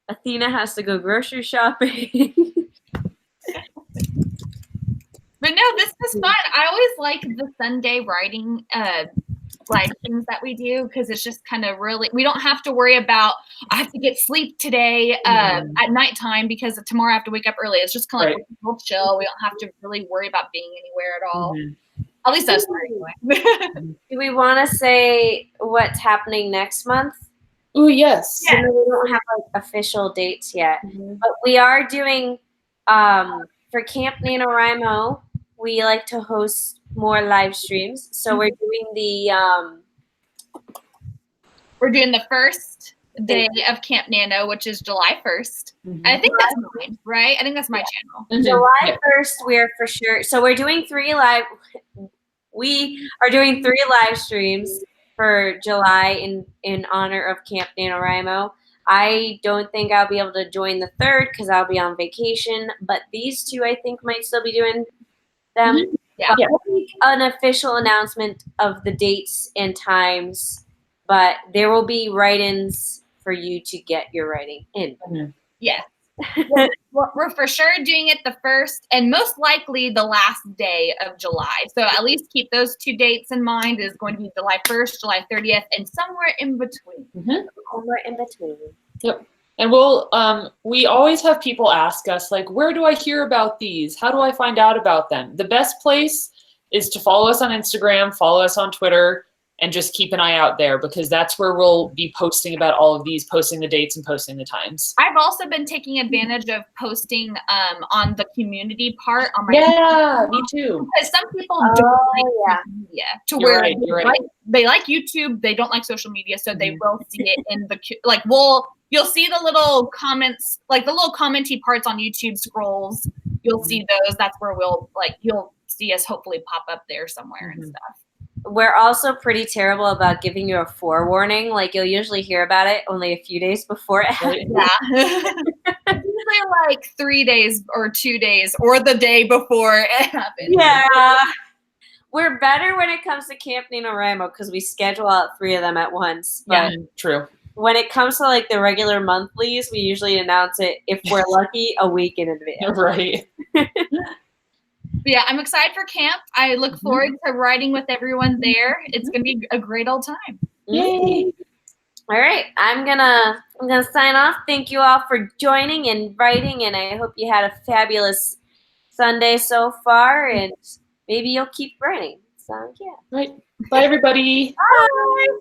Athena has to go grocery shopping. But no, this was fun. I always like the Sunday writing like things that we do, because it's just kind of really, we don't have to worry about, I have to get sleep today at nighttime because tomorrow I have to wake up early. It's just kind of like we'll chill. We don't have to really worry about being anywhere at all. At least us anyway. Do we want to say what's happening next month? Oh, yes. Yeah. We don't have like official dates yet, but we are doing for Camp NaNoWriMo. We like to host more live streams, so we're doing the first day of Camp Nano, which is July 1st. I think that's mine, right? I think that's my channel. July 1st, we're for sure. So we're doing we are doing 3 live streams for July in honor of Camp NaNoWriMo. I don't think I'll be able to join the 3rd because I'll be on vacation, but these 2 I think might still be doing them. Yeah. We'll make an official announcement of the dates and times, but there will be write-ins for you to get your writing in. Yes. We're for sure doing it the 1st and most likely the last day of July. So at least keep those 2 dates in mind. Is going to be July 1st, July 30th, and somewhere in between. Somewhere in between. Yep. And we'll we always have people ask us, like, where do I hear about these? How do I find out about them? The best place is to follow us on Instagram, follow us on Twitter, and just keep an eye out there, because that's where we'll be posting about all of these, posting the dates and posting the times. I've also been taking advantage of posting on the community part on my me too. Because some people don't like social media to where they like YouTube, they don't like social media, so they will see it in the you'll see the little comments, like the little commenty parts on YouTube scrolls. You'll see those. That's where you'll see us hopefully pop up there somewhere and stuff. We're also pretty terrible about giving you a forewarning. Like, you'll usually hear about it only a few days before it happens. Yeah. Usually like 3 days or 2 days or the day before it happens. Yeah. We're better when it comes to Camp NaNoWriMo because we schedule out 3 of them at once. But true. When it comes to like the regular monthlies, we usually announce it, if we're lucky, a week in advance. Right. Yeah, I'm excited for camp. I look forward to writing with everyone there. It's gonna be a great old time. Yay! All right, I'm gonna sign off. Thank you all for joining and writing, and I hope you had a fabulous Sunday so far, and maybe you'll keep writing. So yeah. Right. Bye, everybody. Bye.